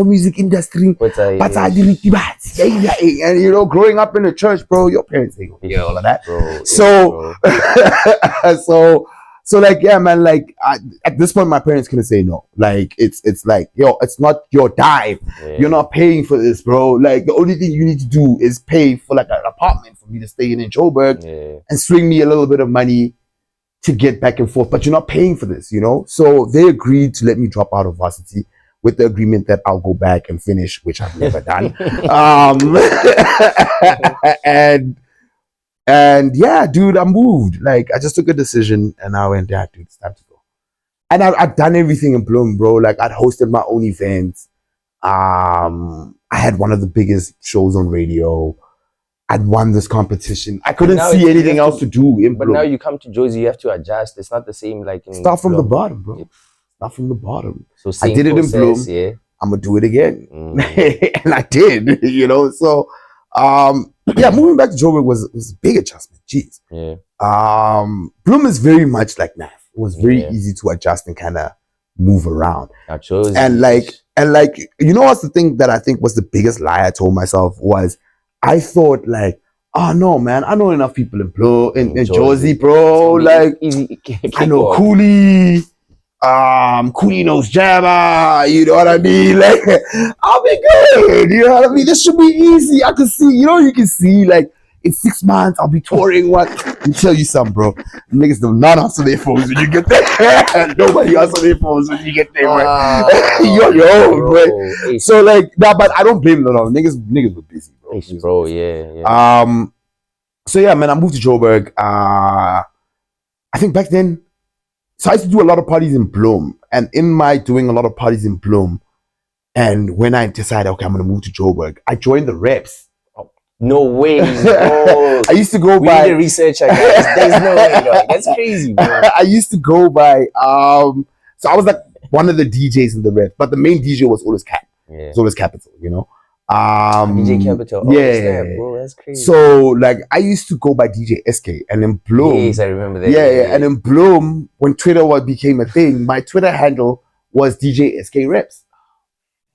music industry, and you know, growing up in the church, bro, your parents ain't gonna hear all of that. So like, yeah, man, like at this point, my parents couldn't say no. Like it's like, yo, it's not your dime. Yeah. You're not paying for this, bro. Like the only thing you need to do is pay for like an apartment for me to stay in Joburg and swing me a little bit of money to get back and forth, but you're not paying for this, you know? So they agreed to let me drop out of varsity with the agreement that I'll go back and finish, which I've never done. And yeah, dude, I moved. Like, I just took a decision and I went, yeah, dude, it's time to go. And I've done everything in Bloem, bro. Like, I'd hosted my own events. I had one of the biggest shows on radio. I'd won this competition. I couldn't now see anything else to do in But Bloem. now you come to Jersey, you have to adjust. It's not the same like in Start from Bloem. the bottom, bro. Yep. Start from the bottom. So same I did it in process, Bloem. yeah. I'm gonna do it again. Mm. And I did, you know. So yeah, moving back to Joburg was a big adjustment. Jeez. Yeah. Bloem is very much like math. It was very Yeah. easy to adjust and kind of move around. Now Jersey, And like, you know what's the thing that I think was the biggest lie I told myself was I thought like, oh no, man, I know enough people in Bloem, in Jersey, bro. Like easy. I know Cooley. Cooley knows Jabba, you know what I mean? Like, I'll be good, you know what I mean? This should be easy. I can see, you know, you can see, like, in 6 months, I'll be touring. What? Let me tell you something, bro. Niggas do not answer their phones when you get there. Nobody answer their phones when you get there, bro. You're on your own, bro. So, like, nah, but I don't blame them, no. Niggas were busy, bro. Bro, yeah. So, yeah, man, I moved to Joburg. I think back then, so I used to do a lot of parties in Bloem, and in my doing a lot of parties in Bloem, and when I decided, okay, I'm gonna move to Joburg, I joined the reps. Oh, no way, bro. I used to go we by. Need a researcher, guys. There's no way, dog. That's crazy, bro. I used to go by. So I was like one of the DJs in the reps, but the main DJ was always Cap. Yeah. It was always Capital, you know. DJ Capital. Oh, yeah, snap, bro, that's crazy. So like I used to go by DJ SK, and in Bloem, yes, I remember that. Yeah, and in Bloem, when Twitter became a thing, my Twitter handle was DJ SK Reps.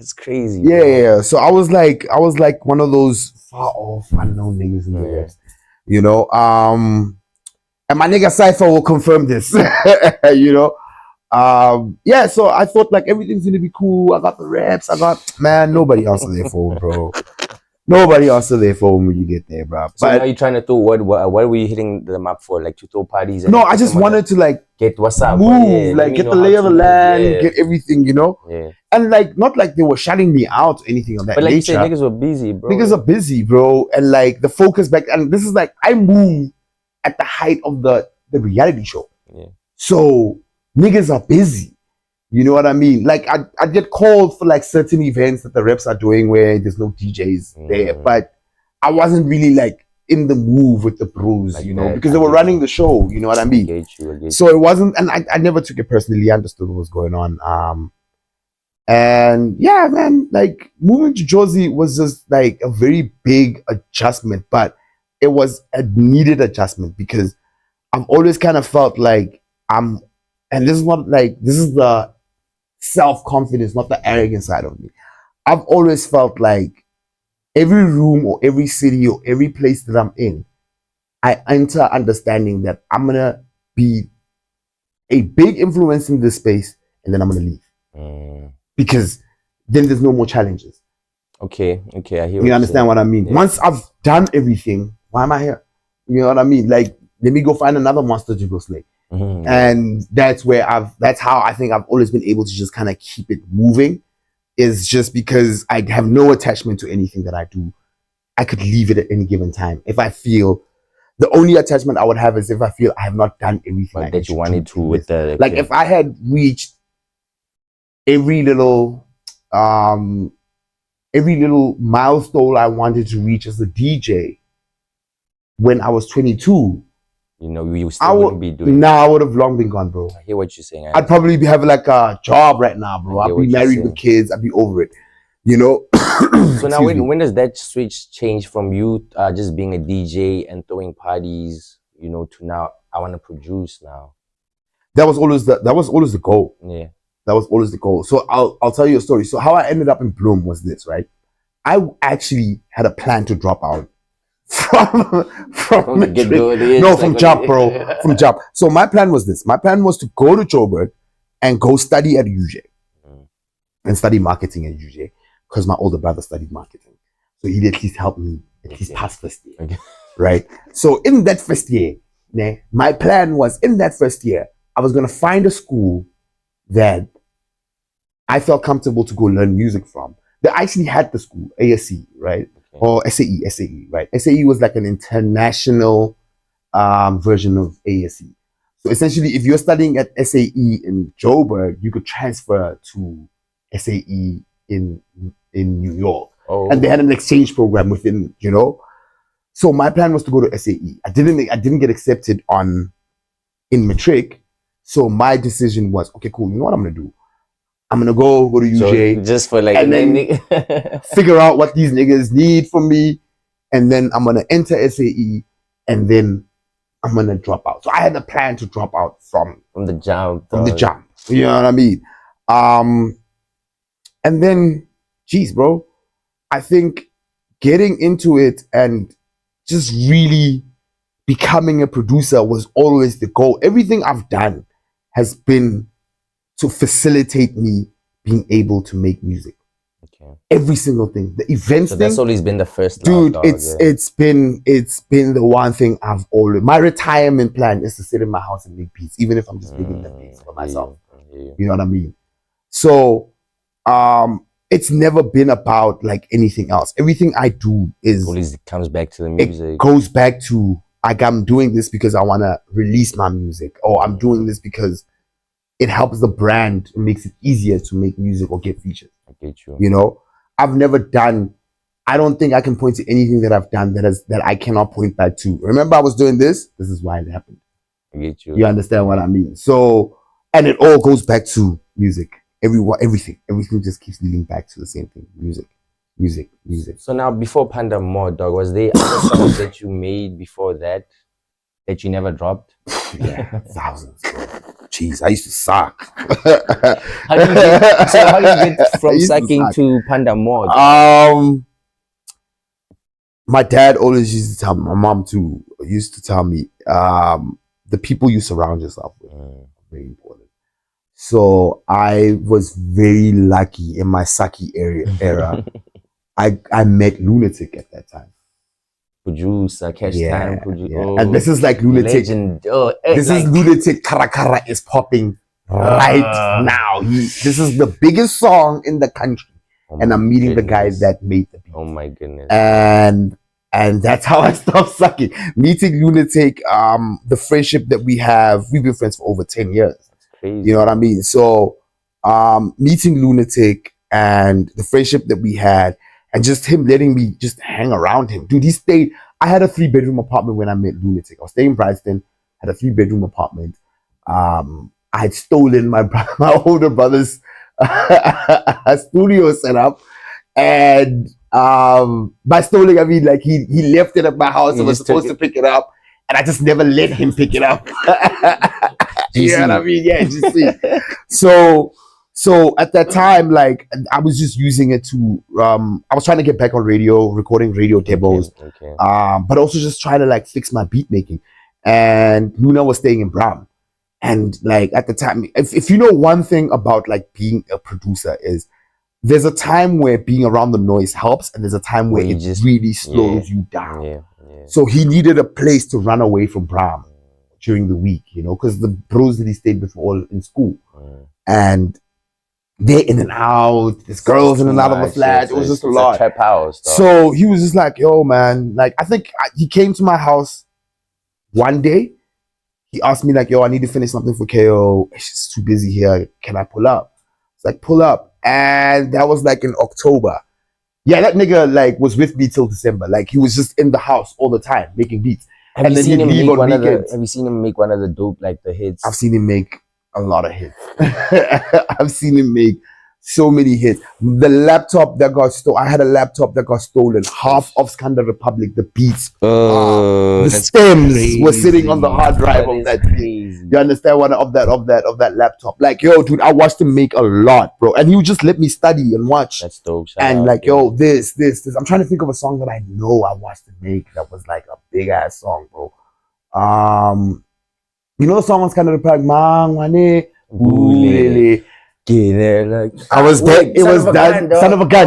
That's crazy. Yeah. So I was like one of those far off unknown niggas in the reps, you know. And my nigga Cypher will confirm this, you know. Yeah, so I thought like everything's gonna be cool. I got the reps. Man, nobody answer their phone, bro. Nobody answer their phone when you get there, bro. So now you're trying to do what were you hitting them up for? Like to throw parties? And no, I just wanted to like get what's up, move, like get the lay of the land, get everything, you know. Yeah. And like not like they were shutting me out or anything of that but like nature. You said, niggas were busy, bro. Niggas are busy, bro. And like the focus back, and this is like I moved at the height of the reality show. Yeah. So niggas are busy. You know what I mean? Like I get called for like certain events that the reps are doing where there's no DJs there, but I wasn't really like in the move with the bros, like you know, because they were running the show. You know what I mean? I get you. So it wasn't, and I never took it personally. I understood what was going on. And yeah, man, like moving to Jersey was just like a very big adjustment, but it was a needed adjustment because I've always kind of felt like and this is the self-confidence, not the arrogant side of me. I've always felt like every room or every city or every place that I'm in, I enter understanding that I'm gonna be a big influence in this space and then I'm gonna leave. Because then there's no more challenges. Okay, I hear you understand what I mean? Yeah. Once I've done everything, why am I here? You know what I mean? Like, let me go find another monster to go slay. And that's how I think I've always been able to just kind of keep it moving, is just because I have no attachment to anything that I do. I could leave it at any given time. If I feel, the only attachment I would have is if I feel I have not done everything that you wanted to with the, like if I had reached every little milestone I wanted to reach as a DJ when I was 22, you know, you still wouldn't be doing. I would have long been gone, bro. I hear what you're saying. I'd probably be having like a job right now, bro. I'd be married with kids. I'd be over it, you know. So now, when does that switch change from you just being a DJ and throwing parties, you know, to now I want to produce now? That was always the goal. Yeah, that was always the goal. So I'll tell you a story. So how I ended up in Bloem was this, right? I actually had a plan to drop out from jump, bro. From jump. So my plan was this. My plan was to go to Joburg and go study at UJ and study marketing at UJ because my older brother studied marketing. So he'd at least help me at least pass first year, right? So in that first year, my plan was in that first year, I was going to find a school that I felt comfortable to go learn music from. They actually had the school, ASE, right? Or SAE, right? SAE was like an international version of ASE. So essentially, if you're studying at SAE in Joburg, you could transfer to SAE in New York. And they had an exchange program within, you know. So my plan was to go to SAE. I didn't get accepted in matric. So my decision was, okay, cool. You know what I'm gonna do? I'm gonna go to UJ, so just for like, and then figure out what these niggas need from me, and then I'm gonna enter SAE, and then I'm gonna drop out. So I had a plan to drop out from the jump. You know what I mean? And then, geez, bro, I think getting into it and just really becoming a producer was always the goal. Everything I've done has been to facilitate me being able to make music. Okay. Every single thing. The events so thing. That's always been the first dude. Dog, it's been the one thing I've always. My retirement plan is to sit in my house and make beats, even if I'm just making the beats for myself. You know what I mean? So, it's never been about like anything else. Everything I do is always comes back to the music. It goes back to I'm doing this because I want to release my music, or I'm doing this because it helps the brand. It makes it easier to make music or get features. I get you. You know, I've never done. I don't think I can point to anything that I've done that I cannot point back to. Remember, I was doing this. This is why it happened. I get you. You understand what I mean? So, and it all goes back to music. Everything just keeps leading back to the same thing. Music. So now, before Panda More, dog, was there other songs that you made before that you never dropped? Yeah, thousands. Jeez, I used to suck. How do you get from sucking to Panda More? My dad always used to tell me, my mom too used to tell me, the people you surround yourself with are very important. So I was very lucky in my sucky era. I met Lunatic at that time. Producer, Cash Time, and this is like Lunatic. This is Lunatic. Karakara is popping right now. This is the biggest song in the country, and I'm meeting the guys that made the beat. Oh my goodness! And that's how I stopped sucking. Meeting Lunatic, the friendship that we've been friends for over 10 years. That's crazy. You know what I mean? So, meeting Lunatic and the friendship that we had, and just him letting me just hang around him. Dude, I had a 3-bedroom apartment when I met Lunatic. I was staying in Brighton, had a 3-bedroom apartment. I had stolen my older brother's studio setup. And by stolen, I mean like he left it at my house and was supposed to pick it up. And I just never let him pick it up. You know what I mean? Yeah, just see. So at that time, like I was just using it to I was trying to get back on radio, recording radio demos, but also just trying to like fix my beat making. And Luna was staying in Braam, and like at the time, if you know one thing about like being a producer is there's a time where being around the noise helps, and there's a time where it just really slows you down. So he needed a place to run away from Braam during the week, you know, because the bros that he stayed with were all in school, and they're in and out. There's girls in and out of the flat. It was just a lot. Trap house. So he was just like, "Yo, man!" Like I think he came to my house one day. He asked me like, "Yo, I need to finish something for KO. It's just too busy here. Can I pull up?" It's like, "Pull up," and that was like in October. Yeah, that nigga like was with me till December. Like he was just in the house all the time making beats. Have you seen him make one of the dope like the hits? I've seen him make a lot of hits. I've seen him make so many hits. The laptop that got stolen, I had a laptop that got stolen. Half of Skanda Republic, the beats, the stems were sitting on the hard drive of that beat. You understand what of that laptop? Like, yo, dude, I watched him make a lot, bro. And he would just let me study and watch. That's dope. And like, yo, this. I'm trying to think of a song that I know I watched him make that was like a big ass song, bro. You know the song on Skanda Republic, Mangwane Bulele. I was dead. It was that son of a gun.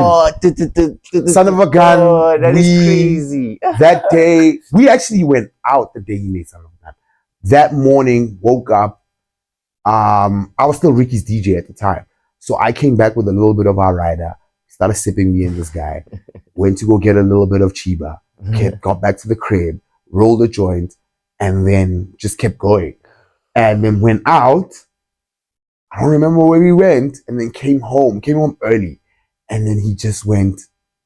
Son of a gun. Oh, that is crazy. That day, we actually went out the day he made Son of a Gun. That morning, woke up. I was still Ricky's DJ at the time. So I came back with a little bit of our rider, started sipping me and this guy, went to go get a little bit of Chiba, got back to the crib, rolled a joint, and then just kept going. And then went out. I don't remember where we went, and then came home early, and then he just went,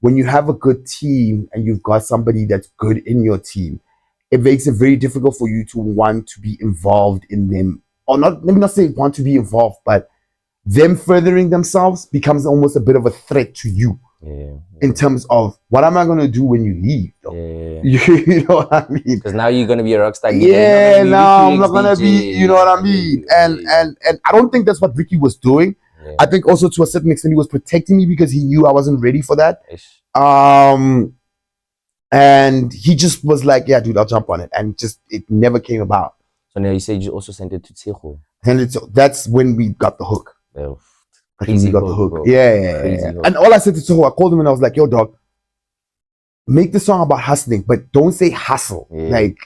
when you have a good team and you've got somebody that's good in your team, it makes it very difficult for you to want to be involved in them, or not. Let me not say want to be involved, but them furthering themselves becomes almost a bit of a threat to you. In terms of what am I gonna do when you leave? You know what I mean? Because now you're gonna be a rock star. Yeah, now I'm not gonna be. You know what I mean? And I don't think that's what Ricky was doing. I think also to a certain extent he was protecting me because he knew I wasn't ready for that. And he just was like, "Yeah, dude, I'll jump on it," and just it never came about. So now you said you also sent it to Tseho. And that's when we got the hook. Crazy got hook, the hook. bro. Yeah. And all I said to Tseho, I called him and I was like, "Yo, dog, make the song about hustling, but don't say hustle. Like,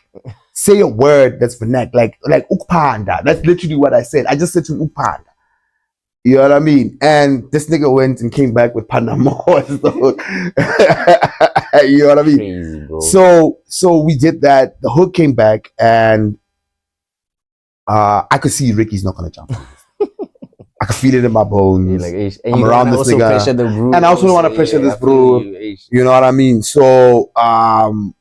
say a word that's vernac, like ukpanda." That's literally what I said. I just said to him, ukpanda. You know what I mean? And this nigga went and came back with Panda More as the hook. You know what I mean? Crazy, bro. So we did that. The hook came back, and I could see Ricky's not gonna jump on this. I could feel it in my bones. And I'm around this nigga, and I also don't want to pressure this bro. You know what I mean? So and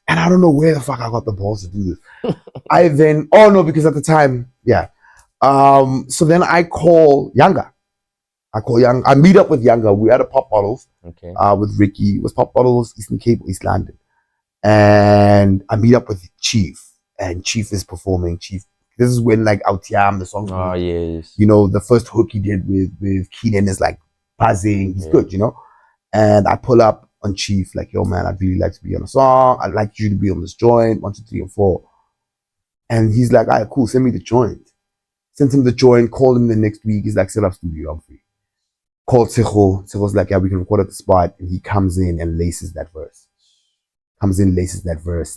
I don't know where the fuck I got the balls to do this. Because at the time, so then I call Younger. I meet up with Younger. We had a Pop Bottles with Ricky. It was Pop Bottles, Eastern Cape, East London. And I meet up with Chief. And Chief is performing. Chief, this is when like Autiam, the song. Oh, yes. You know, the first hook he did with Keenan is like buzzing. He's good, you know? And I pull up on Chief, like, "Yo, man, I'd really like to be on a song. I'd like you to be on this joint, 1, 2, 3, and 4. And he's like, "All right, cool, send me the joint." Sent him the joint, called him the next week. He's like, "Set up studio, I'm free." Called Tseho. Tseho's like, "Yeah, we can record at the spot." And he comes in and laces that verse.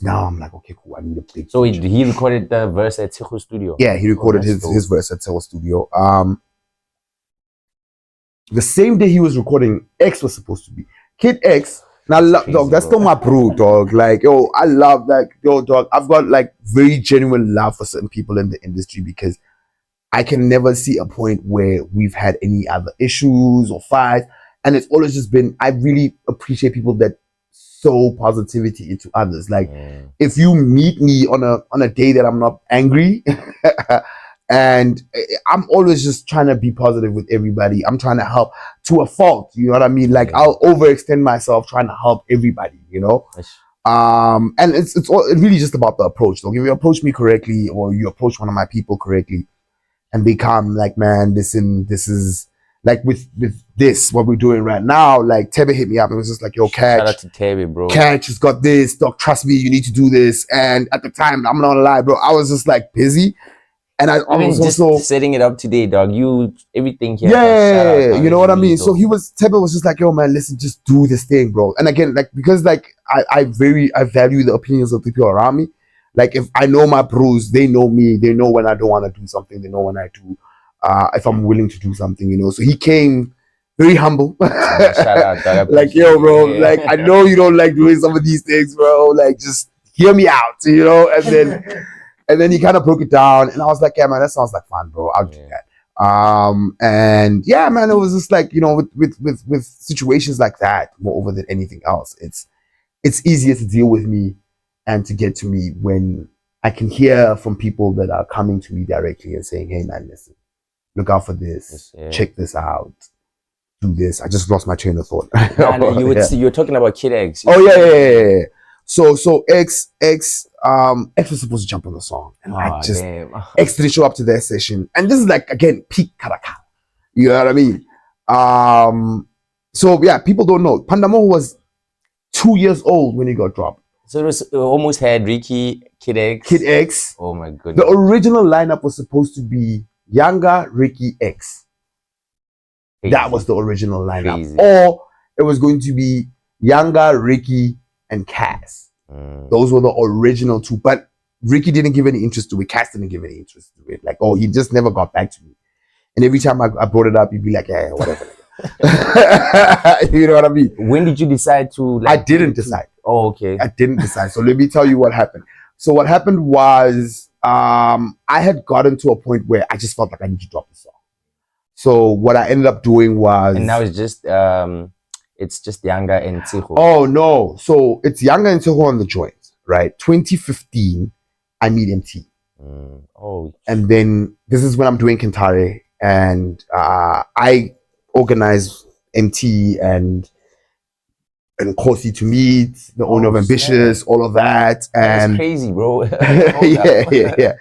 Now I'm like, okay, cool, I need a big. So he recorded the verse at Tseho studio? Yeah, he recorded his verse at Tseho studio. The same day he was recording, X was supposed to be. Kid X. Now, dog, that's still my bro, dog. Like, yo, I love that. Yo, dog, I've got like very genuine love for certain people in the industry because I can never see a point where we've had any other issues or fights. And it's always just been, I really appreciate people that sow positivity into others. Like, if you meet me on a day that I'm not angry, and I'm always just trying to be positive with everybody. I'm trying to help to a fault. You know what I mean? Like, I'll overextend myself trying to help everybody, you know? And it's really just about the approach. So if you approach me correctly or you approach one of my people correctly and become like, man, this is like with this, what we're doing right now, like Tebe hit me up and was just like, "Yo, Catch. Shout out to Tebe, bro. Catch has got this, dog, trust me, you need to do this." And at the time, I'm not gonna lie, bro, I was just like busy. And I was just also setting it up today, dog. Everything here. Yeah, you know what I mean? So Tebe was just like, "Yo, man, listen, just do this thing, bro." And again, like, because like I value the opinions of the people around me. Like, if I know my bros, they know me, they know when I don't want to do something, they know when I do, if I'm willing to do something, you know. So he came very humble. Shout out, dog. Like, "Yo, bro, like, I know you don't like doing some of these things, bro. Like, just hear me out, you know." And then he kind of broke it down, and I was like, "Yeah, man, that sounds like fun, bro. I'll do that." And yeah, man, it was just like, you know, with situations like that, moreover than anything else, it's easier to deal with me and to get to me when I can hear from people that are coming to me directly and saying, "Hey, man, listen, look out for this, check this out, do this." I just lost my train of thought. You were talking about Kid X. Oh yeah. So X was supposed to jump on the song, and X didn't show up to their session, and this is like, again, peak Karaka. You know what I mean? So yeah, people don't know. Pandamo was 2 years old when he got dropped. So it almost had Ricky, Kid X. Oh my goodness. The original lineup was supposed to be Younger, Ricky, X. Crazy. That was the original lineup. Crazy. Or it was going to be Younger, Ricky, and Cass. Those were the original two. But Ricky didn't give any interest to it. Cass didn't give any interest to it. Like, he just never got back to me. And every time I brought it up, he'd be like, "Yeah, whatever." You know what I mean? When did you decide to? I didn't decide. Oh, okay. I didn't decide. So let me tell you what happened. So what happened was, I had gotten to a point where I just felt like I need to drop the song. So what I ended up doing was, and now it's just it's just Younger and Tseho. Oh no, so it's Younger and Tseho on the joint, right? 2015, I meet MT. And then this is when I'm doing Kintare, and I organize MT and Kosi to meet the owner of Ambitious, all of that. And that's crazy, bro. yeah.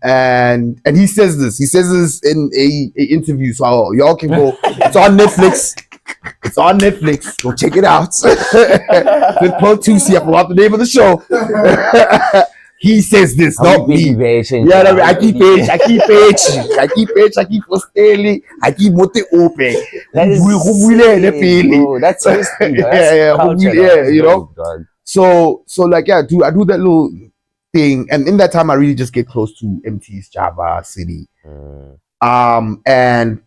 And he says this in a interview, so y'all can go. It's on Netflix. It's on Netflix. Go check it out. Good Pro 2C. I forgot the name of the show. He says this, not me. Yeah, I keep it. I keep Posteli. I keep Mote Ope. That is bro. That's history. Yeah, you know. So like, yeah, I do that little thing, and in that time, I really just get close to MT's Java City. And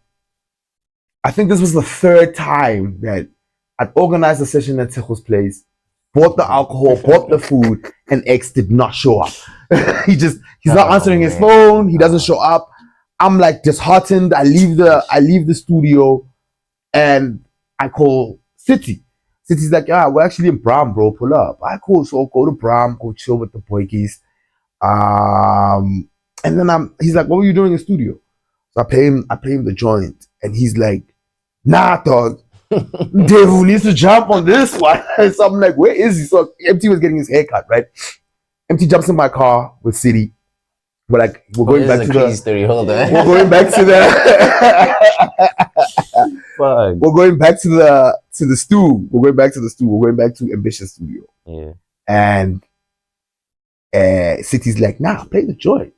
I think this was the third time that I'd organized a session at Tseho's place, bought the alcohol, bought the food, and X did not show up. he's not answering his phone. He doesn't show up. I'm like disheartened. I leave the studio, and I call City. City's like, yeah, we're actually in Braam, bro. Pull up. I cool. So I'll go to Braam, go chill with the boykies. And then he's like, what were you doing in the studio? So I play him the joint, and he's like, nah, dog. Devu needs to jump on this one. So I'm like, where is he? So MT was getting his haircut, right? MT jumps in my car with City. We're going back to the story. Hold on. We're going back to the We're going back to the stew. We're going back to the stew. We're going back to Ambitious Studio. Yeah. And City's like, nah, play the joint.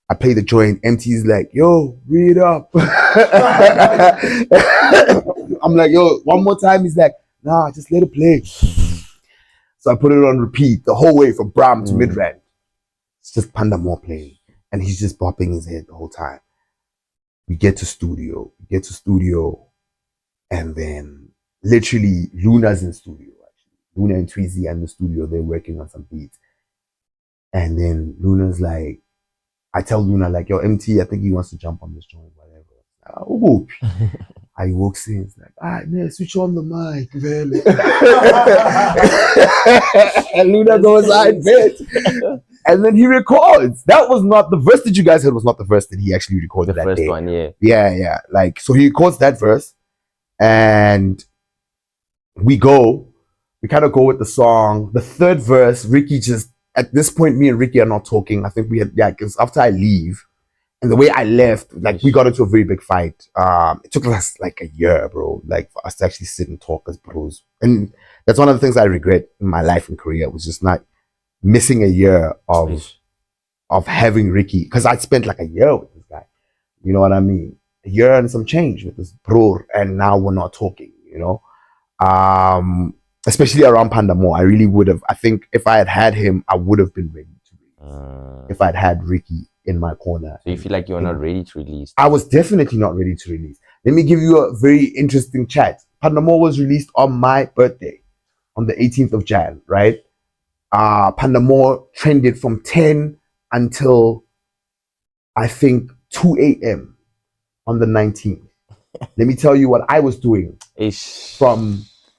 I play the joint. MT's like, yo, read up. I'm like, yo, one more time. He's like, nah, just let it play. So I put it on repeat the whole way from Braam to Midrand. It's just Panda More playing. And he's just bopping his head the whole time. We get to studio. And then literally Luna's in studio. Actually. Luna and Tweezy and the studio, they're working on some beats. And then Luna's like, I tell Luna, like, yo, MT, I think he wants to jump on this joint, whatever. I walks in, it's like, man, switch on the mic, really. And Luna goes, I bet. And then he records. That was not the verse that you guys heard, was not the verse that he actually recorded that day. The first one, yeah. Yeah. Like, so he records that verse, and we kind of go with the song. The third verse, Ricky just, at this point, me and Ricky are not talking. I think because after I leave, and the way I left, like, we got into a very big fight. It took us like a year, bro, like for us to actually sit and talk as bros. And that's one of the things I regret in my life in Korea, was just not missing a year of having Ricky. Because I'd spent like a year with this guy. You know what I mean? A year and some change with this bro, and now we're not talking, you know? Especially around Panda More. I really would have. I think if I had him, I would have been ready to release. If I'd had Ricky in my corner. So you feel like you're not ready to release? I was definitely not ready to release. Let me give you a very interesting chat. Panda More was released on my birthday, on the 18th of Jan, right? Panda More trended from 10 until, I think, 2 a.m. on the 19th. Let me tell you what I was doing.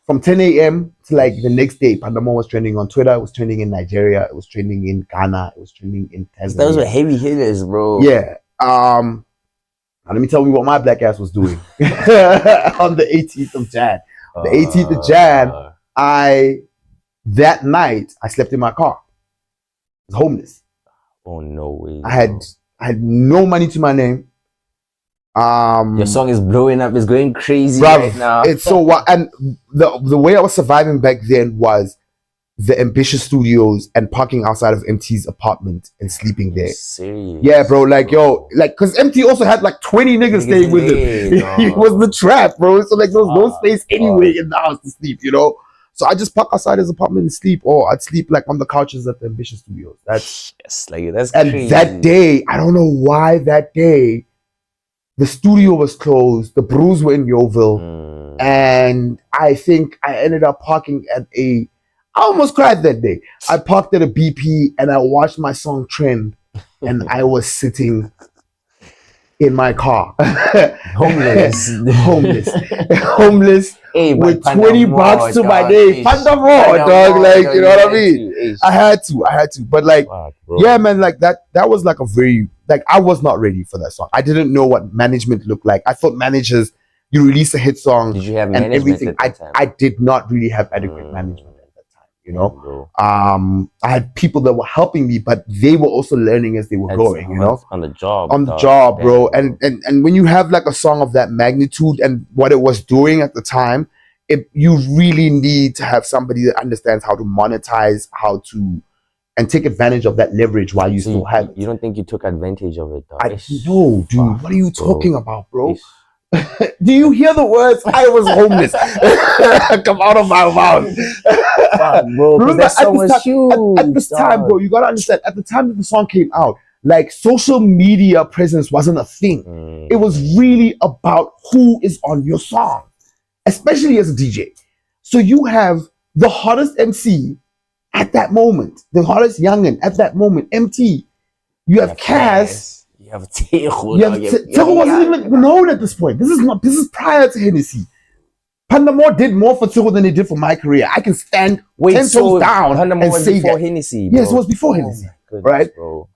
From 10 a.m. to like the next day. Panda More was trending on Twitter. It was trending in Nigeria. It was trending in Ghana. It was trending in Tanzania. Those were heavy hitters, bro. Yeah. Now let me tell you what my black ass was doing on the 18th of Jan. The 18th of Jan, that night, I slept in my car. I was homeless. Oh, no way. I had no money to my name. Your song is blowing up. It's going crazy right now. It's so wild. And the way I was surviving back then was the Ambitious Studios and parking outside of MT's apartment and sleeping there. Serious? Yeah, bro. Like, yo, like, because MT also had like 20 niggas staying with him. He was the trap, bro. So like, there was no space anywhere in the house to sleep, you know. So I just park outside his apartment and sleep, or I'd sleep like on the couches at the Ambitious Studios. That's crazy. And that day, I don't know why that day, the studio was closed. The Brews were in Yeovil. And I think I ended up parking at I almost cried that day. I parked at a BP and I watched my song trend. And I was sitting in my car. Homeless. Homeless. Hey, with 20 bucks to my name. Pandamore, dog. Like, you know what I mean? I had to. But like, yeah, man, like that was like a very, like, I was not ready for that song. I didn't know what management looked like. I thought managers, you release a hit song. Did you have and everything. at that time? I did not really have adequate management at that time, you know? I had people that were helping me, but they were also learning as they were going, you know? On the job. Bro. And when you have like a song of that magnitude and what it was doing at the time, you really need to have somebody that understands how to monetize, and take advantage of that leverage while you still have it. You don't think you took advantage of it, though? No, dude. What are you talking about, bro? Do you hear the words? I was homeless. Come out of my mouth. Bro, remember, that's so much huge. At this time, bro, you gotta understand, at the time that the song came out, like, social media presence wasn't a thing. It was really about who is on your song, especially as a DJ. So you have the hottest MC at that moment, the hottest youngin at that moment, MT. You have Cass. You have Tejo. Tejo wasn't even known at this point. This is prior to Hennessy. Pandamore did more for Tejo than they did for my career. I can stand 10 toes down and say that. Hennessy, bro. Yes, it was before Hennessy, goodness, right? Bro.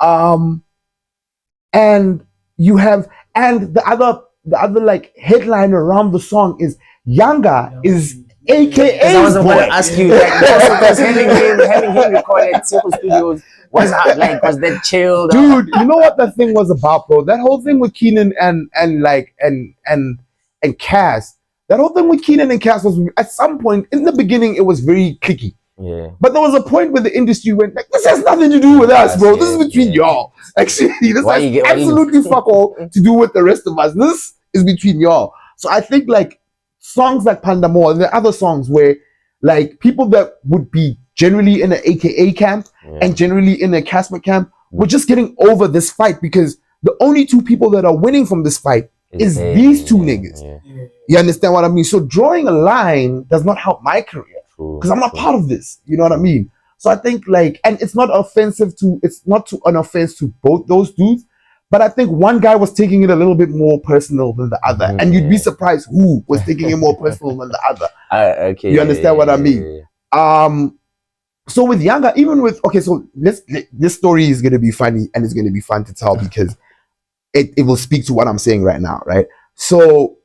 And you have, and the other like headline around the song is Yanga is AKA. I was about to ask you that. Because having him record at Tejo Studios was that chill, dude? You know what that thing was about, bro? That whole thing with Keenan and Cass. That whole thing with Keenan and Cass was, at some point in the beginning, it was very cliquey. Yeah. But there was a point where the industry went like, this has nothing to do with us, bro. This is between y'all. Actually, this has absolutely fuck all to do with the rest of us. This is between y'all. So I think like songs like Pandamore and the other songs where like people that would be generally in an AKA camp and generally in a Casper camp were just getting over this fight, because the only two people that are winning from this fight is these two niggas. You understand what I mean? So drawing a line does not help my career, because I'm not part of this. You know what I mean? So I think like, and it's not an offense to both those dudes, but I think one guy was taking it a little bit more personal than the other, and you'd be surprised who was taking it more personal than the other. You understand what I mean? So with Yanga, even with, so this story is going to be funny, and it's going to be fun to tell, because it will speak to what I'm saying right now, right? So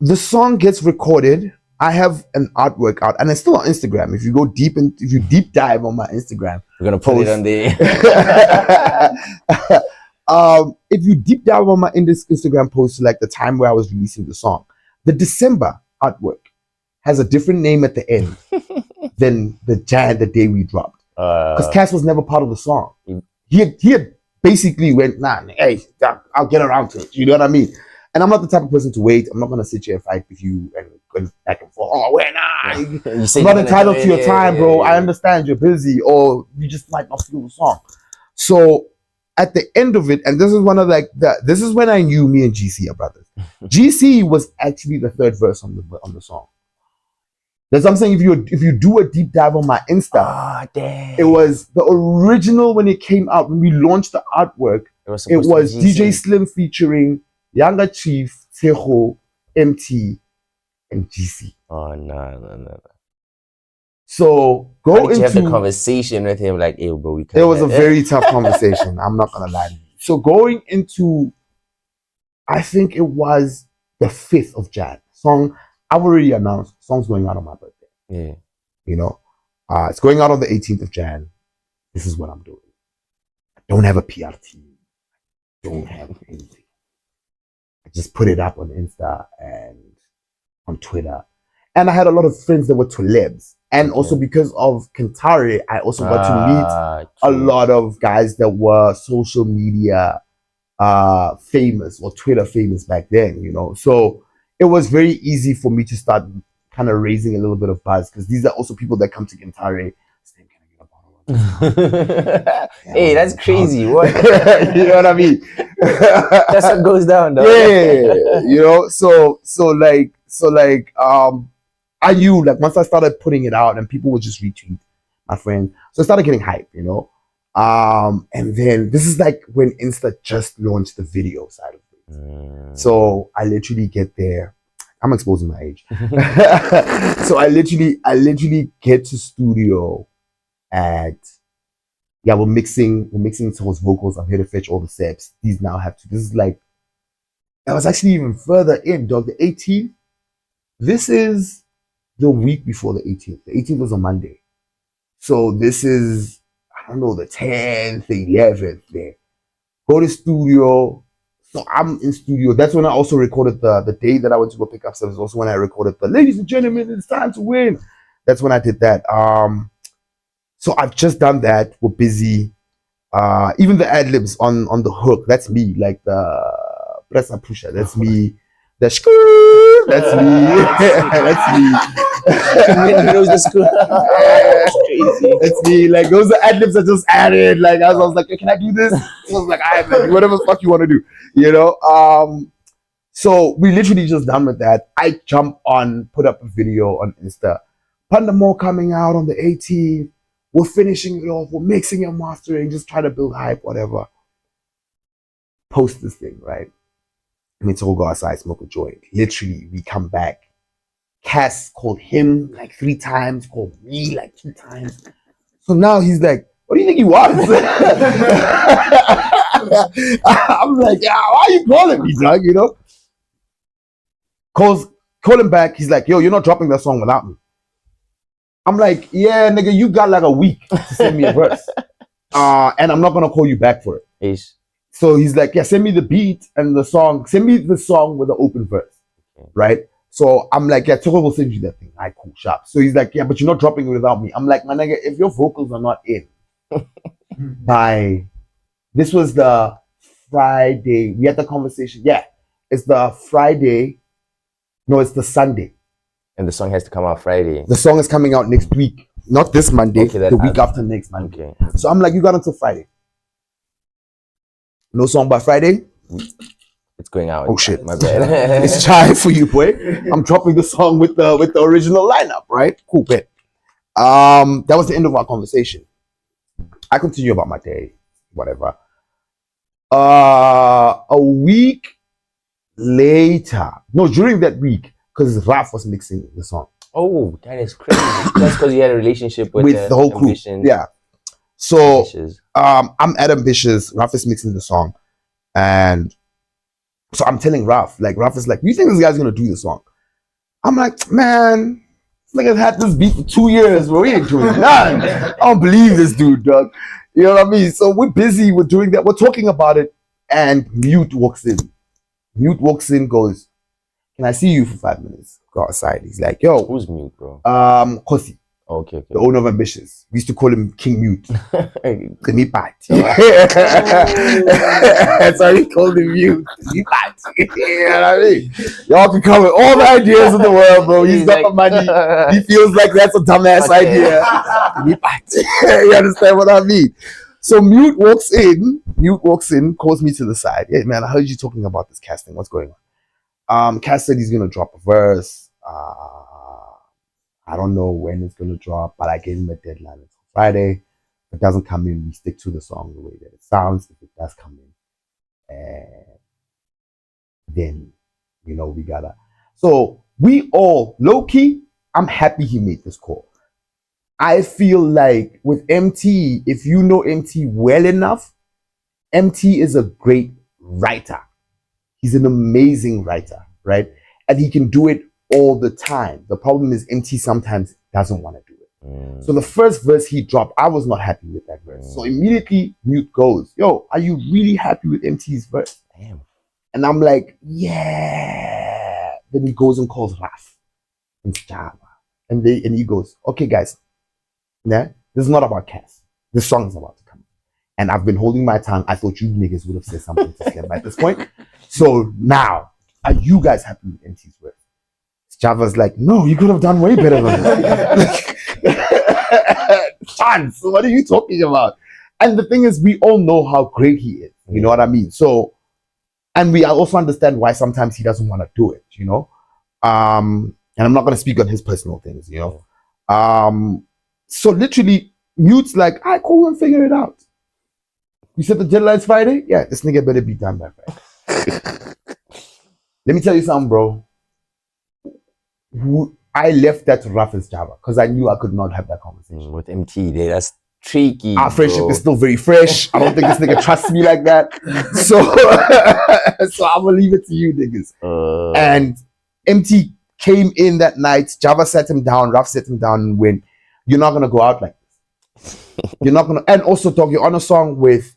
the song gets recorded. I have an artwork out, and it's still on Instagram. If you deep dive on my Instagram, we're gonna put it on there. If you deep dive on my Instagram post, like the time where I was releasing the song, the December artwork has a different name at the end than the day we dropped, because Cass was never part of the song. He had basically went, nah, hey, I'll get around to it. You know what I mean? And I'm not the type of person to wait. I'm not gonna sit here and fight with you and go back and forth. Oh, wait, nah. I'm not entitled to your time, bro. I understand you're busy, or you just might not feel the song. So at the end of it, and this is one of this is when I knew me and GC are brothers. GC was actually the third verse on the song. That's what I'm saying. If you do a deep dive on my Insta, it was the original when it came out, when we launched the artwork. It was DJ Slim featuring Yanga Chief, Tejo, MT, and GC. Oh no. So how did you have the conversation with him? Like, hey, bro, it was a very tough conversation. I'm not gonna lie to you. So going into, I think it was the 5th of Jan. Song I've already announced. Song's going out on my birthday. Yeah. You know, it's going out on the 18th of Jan. This is what I'm doing. I don't have a PR team. I don't have anything. I just put it up on Insta and on Twitter. And I had a lot of friends that were celebs. And also because of Kentare, I also got to meet a lot of guys that were social media famous or Twitter famous back then, you know. So it was very easy for me to start kind of raising a little bit of buzz, because these are also people that come to Kentare. Hey, that's crazy. What? You know what I mean? That's what goes down, though. Yeah, you know. So I knew, like, once I started putting it out and people would just retweet my friend, so I started getting hype, you know. And then this is like when Insta just launched the video side of things. So I literally get there. I'm exposing my age. So I literally get to studio at we're mixing To's vocals. I'm here to fetch all the steps. These now have to. This is like I was actually even further in, dog. The 18th. This is the week before the 18th. The 18th was a Monday. So this is, I don't know, the 10th, the 11th there. Go to studio. So I'm in studio. That's when I also recorded the day that I went to go pick up stuff. Is also when I recorded the ladies and gentlemen, it's time to win. That's when I did that. So I've just done that. We're busy. Even the ad libs on the hook, that's me. Like the pressa pusher, that's me. The skrrr, that's me. That's me. knows the school. That's crazy. That's me. Like those are ad libs I just added. Like I was like, hey, can I do this? I was like, I have whatever the fuck you want to do, you know. So we literally just done with that. I jump on, put up a video on Insta. Pandamo coming out on the 18th. We're finishing it off. We're mixing and mastering, just trying to build hype, whatever. Post this thing, right? I mean, so we'll go outside, smoke a joint. Literally, we come back. Cass called him like 3 times, called me like 2 times. So now he's like, what do you think he wants? I'm like, yeah, why are you calling me, dog? You know? Call him back. He's like, yo, you're not dropping that song without me. I'm like, yeah, nigga, you got like a week to send me a verse. And I'm not gonna call you back for it. Ish. So he's like, yeah, send me the beat and the song. Send me the song with the open verse. Okay. Right? So I'm like, yeah, Toko will send you that thing. All right, cool, sharp. So he's like, yeah, but you're not dropping it without me. I'm like, my nigga, if your vocals are not in by this was the Friday. We had the conversation. Yeah, it's the Friday. No, it's the Sunday. And the song has to come out Friday. The song is coming out next week. Not this Monday, okay, the week after next Monday. Okay. So I'm like, you got until Friday. No song by Friday? It's going out. Oh shit. My bad. It's time for you, boy. I'm dropping the song with the original lineup, right? Cool, bet. That was the end of our conversation. I continue about my day, whatever. A week later, no, during that week, because Raf was mixing the song. Oh, that is crazy. That's because you had a relationship with the whole crew. Yeah. So I'm at Ambitious. Raf is mixing the song, and so I'm telling Raf, like Raf is like, "You think this guy's gonna do the song?" I'm like, "Man, this nigga's had this beat for 2 years, bro. We ain't doing none. I don't believe this dude, dog. You know what I mean?" So we're busy. We're doing that. We're talking about it, and Mute walks in. Mute walks in, goes, "Can I see you for 5 minutes?" Go outside. He's like, "Yo, who's Mute, bro?" Kosi. Okay. The owner of Ambitious. We used to call him King Mute. Mmabatho. So we called him Mute. Mmabatho. You know what I mean? Y'all can come with all the ideas in the world, bro. He's got the money. He feels like that's a dumbass idea. Mmabatho. You understand what I mean? So Mute walks in, calls me to the side. Hey man, I heard you talking about this casting. What's going on? Cass said he's gonna drop a verse. I don't know when it's gonna drop, but I gave him a deadline until Friday. If it doesn't come in, we stick to the song the way that it sounds. If it does come in, then we gotta. So we all low key. I'm happy he made this call. I feel like with MT, if you know MT well enough, MT is a great writer. He's an amazing writer, right? And he can do it all the time. The problem is MT sometimes doesn't want to do it. So the first verse he dropped, I was not happy with that verse. So immediately Mute goes, "Yo, are you really happy with MT's verse?" Damn. And I'm like, yeah. Then he goes and calls Raf and Java. And he goes, "Okay, guys, yeah, this is not about Cass. This song is about to come. And I've been holding my tongue. I thought you niggas would have said something to Slim at this point. So now, are you guys happy with MT's verse?" Java's like, "No, you could have done way better than that." Chance, what are you talking about? And the thing is, we all know how great he is. You know what I mean? So, and we also understand why sometimes he doesn't want to do it, And I'm not going to speak on his personal things, So literally, Mute's like, "I cool and figure it out." You said the deadline's Friday? Yeah, this nigga better be done by Friday. Let me tell you something, bro. I left that rough as Java because I knew I could not have that conversation. With MT, that's tricky. Our friendship is still very fresh. I don't think this nigga trusts me like that. So, so I'm gonna leave it to you niggas. And MT came in that night. Java sat him down. Ruff sat him down and went, "You're not gonna go out like this. You're not gonna." And also, dog, you're on a song with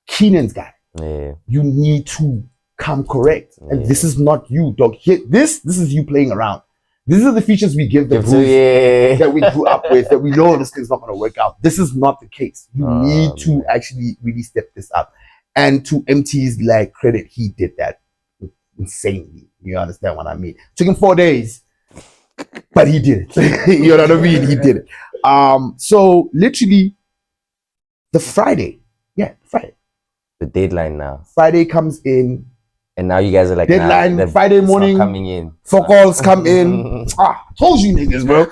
Keenan's guy. Yeah. You need to come correct. And this is not you, dog. This is you playing around. These are the features we give the group that we grew up with, that we know this thing's not going to work out. This is not the case. You need to actually really step this up. And to MT's like credit, he did that insanely. You understand what I mean? Took him 4 days, but he did it. You know what I mean? He did it. So literally, the Friday. The deadline now. Friday comes in. And now you guys are like, deadline, nah, Friday morning, coming in. Phone calls come in. Told you niggas, bro.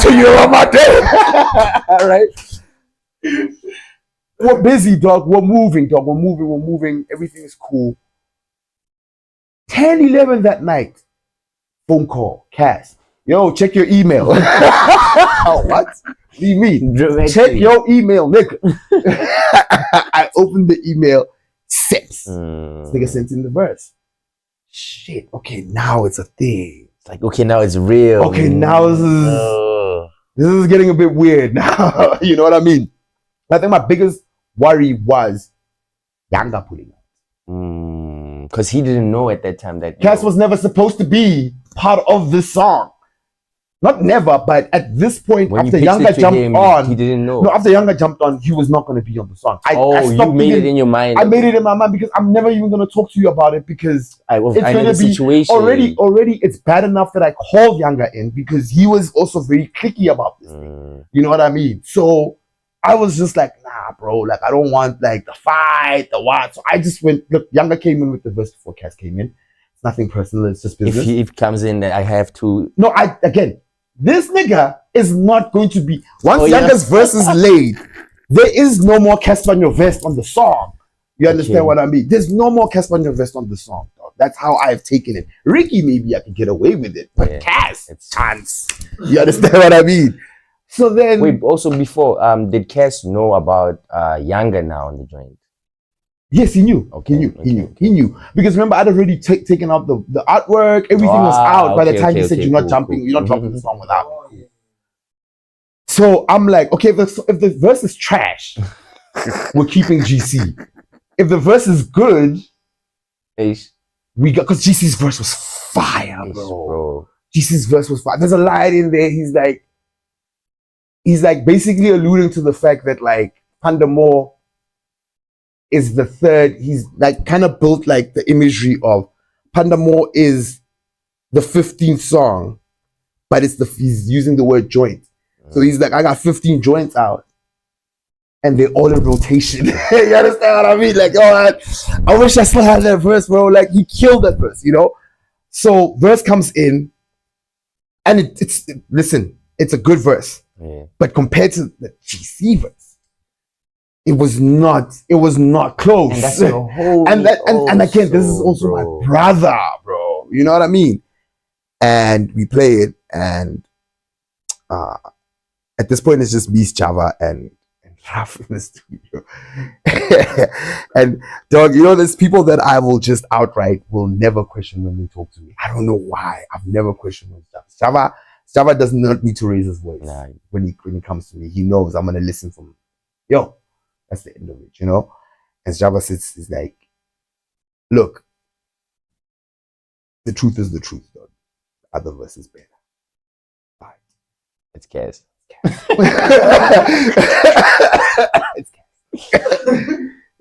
Till you're on my day. All right. We're busy, dog. We're moving, dog. We're moving. Everything is cool. 10, 11 that night. Phone call. Cass. Yo, check your email. What? What do you mean? Dramatic. Check your email, nigga. I opened the email. This nigga sent in the verse. Shit. Okay, now it's a thing. It's like, okay, now it's real. Okay, now this is getting a bit weird now. You know what I mean? I think my biggest worry was Yanga pulling out. Because he didn't know at that time that Cass was never supposed to be part of this song. Not never, but at this point, when after Yanga jumped on, he didn't know. No, after Yanga jumped on, he was not going to be on the song. You made it in your mind. I made it in my mind because I'm never even going to talk to you about it because it's going to be situation. Already, it's bad enough that I called Yanga in because he was also very clicky about this thing. You know what I mean? So I was just like, nah, bro. Like, I don't want like the fight, the what. So I just went. Look, Yanga came in with the verse before Cass came in. It's nothing personal. It's just business. If he comes in, I have to. No, this nigga is not going to be... Once Yanga's verse is laid, there is no more Casper on your vest on the song. You understand what I mean? There's no more Casper on your vest on the song, dog. That's how I've taken it. Ricky, maybe I can get away with it. But Cass, it's chance. You understand what I mean? So then... Wait, also before, did Cass know about Yanga now on the joint? Yes, he knew. Okay, he knew. Because remember, I'd already taken out the artwork. Everything was out by the time he said, "You're not jumping. You're not dropping the song without me." So I'm like, okay, if the verse is trash, we're keeping GC. If the verse is good, we got because GC's verse was fire, bro. GC's verse was fire. There's a line in there. He's like basically alluding to the fact that like Pandamore is the third. He's like kind of built like the imagery of Pandamore is the 15th song, but he's using the word joint. So he's like, I got 15 joints out and they're all in rotation. You understand what I mean? Like, oh, I wish I still had that verse, bro. Like he killed that verse, you know? So verse comes in and listen, it's a good verse, but compared to the GC verse, it was not close. And that's a whole and again, this is also my brother, bro. You know what I mean? And we play it, and at this point it's just me, Java, and Raf in the studio. And dog, you know, there's people that I will just outright will never question when they talk to me. I don't know why. I've never questioned with Java. Java does not need to raise his voice when he comes to me. He knows I'm gonna listen from yo. That's the end of it, you know? And Java sits is like, look, the truth is the truth, though. The other verse is better. Right. It's Cass. It's Cass.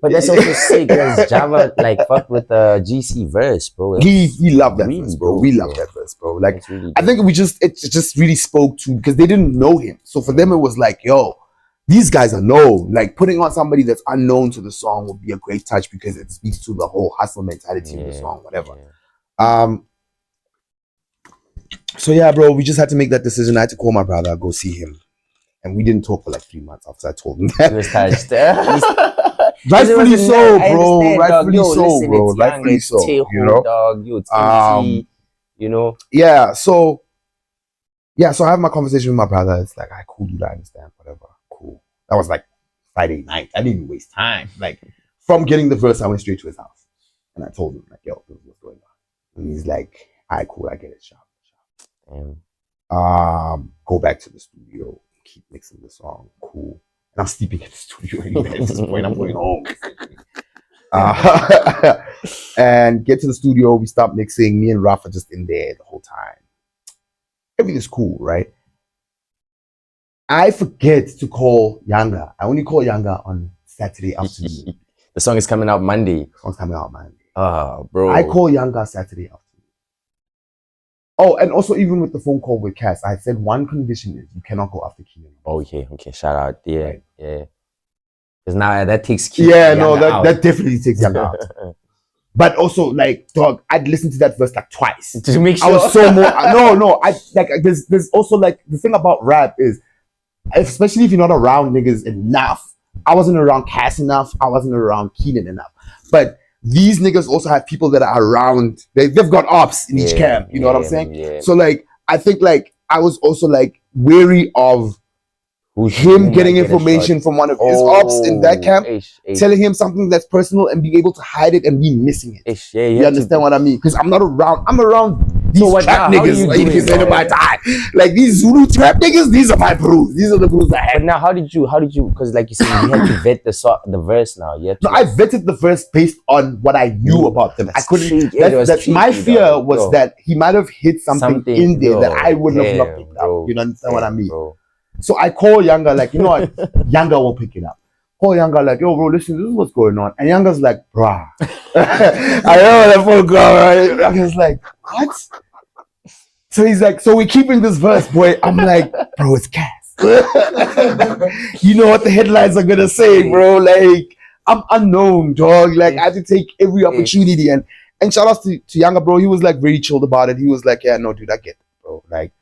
But that's also sick because Java like fucked with the GC verse, bro. He loved that verse, bro. We love that verse, bro. Like really I think it just really spoke to because they didn't know him. So for them it was like, yo, these guys are known. Like putting on somebody that's unknown to the song would be a great touch because it speaks to the whole hustle mentality of the song, whatever. So yeah, bro, we just had to make that decision. I had to call my brother, go see him. And we didn't talk for like 3 months after I told him that. He was touched. Rightfully so, bro. Rightfully Yo, so, listen, bro. it's young, Rightfully it's so. Tehu, You know, dog. Yo, it's MT. You know. Yeah. So I have my conversation with my brother. It's like, cool, dude. I understand. Whatever. Cool. That was like Friday night. I didn't even waste time. Like from getting the verse, I went straight to his house, and I told him like, yo, this is what's going on. And he's like, cool. I get it. Sharp. Go back to the studio, keep mixing the song, cool. And I'm sleeping at the studio anyway. At this point, I'm going home. And get to the studio, we start mixing. Me and Raf are just in there the whole time. Everything's cool, right? I forget to call Yanga. I only call Yanga on Saturday afternoon. The song is coming out Monday. The song's coming out Monday. Bro. I call Yanga Saturday afternoon. Oh, and also even with the phone call with Cass, I said one condition is you cannot go after Keenan. Oh, okay. Shout out. Yeah, right. Yeah. Because now that takes Keenan. Yeah, no, that definitely takes Yanga out. But also, like, dog, I'd listen to that verse like twice to make sure. I was so more. No, I like. There's also like the thing about rap is, especially if you're not around niggas enough. I wasn't around Cass enough. I wasn't around Keenan enough. But these niggas also have people that are around. They've got ops in each camp. You know what I'm saying? Yeah. So like, I think like I was also like wary of him getting information from one of his ops in that camp, telling him something that's personal and being able to hide it and be missing it. You understand what I mean? Because I'm around these trap niggas. Like these Zulu trap niggas, these are my bros. These are the bros I have. But now, how did you? Because like you said, you had to vet the verse now. No, I vetted the verse based on what I knew about them. I couldn't. My fear was that he might have hit something in there that I wouldn't have not picked up. You understand what I mean? Bro. So I call Yanga, like, you know what? Yanga will pick it up. Call Yanga, like, yo, bro, listen, this is what's going on. And Yanga's like, brah. I know that phone call, right? Yanga's like, what? So he's like, so we're keeping this verse, boy. I'm like, bro, it's Cass. You know what the headlines are gonna say, bro. Like, I'm unknown, dog. Like, I had to take every opportunity. And shout out to Yanga, bro. He was like very chilled about it. He was like, yeah, no, dude, I get it, bro. Like,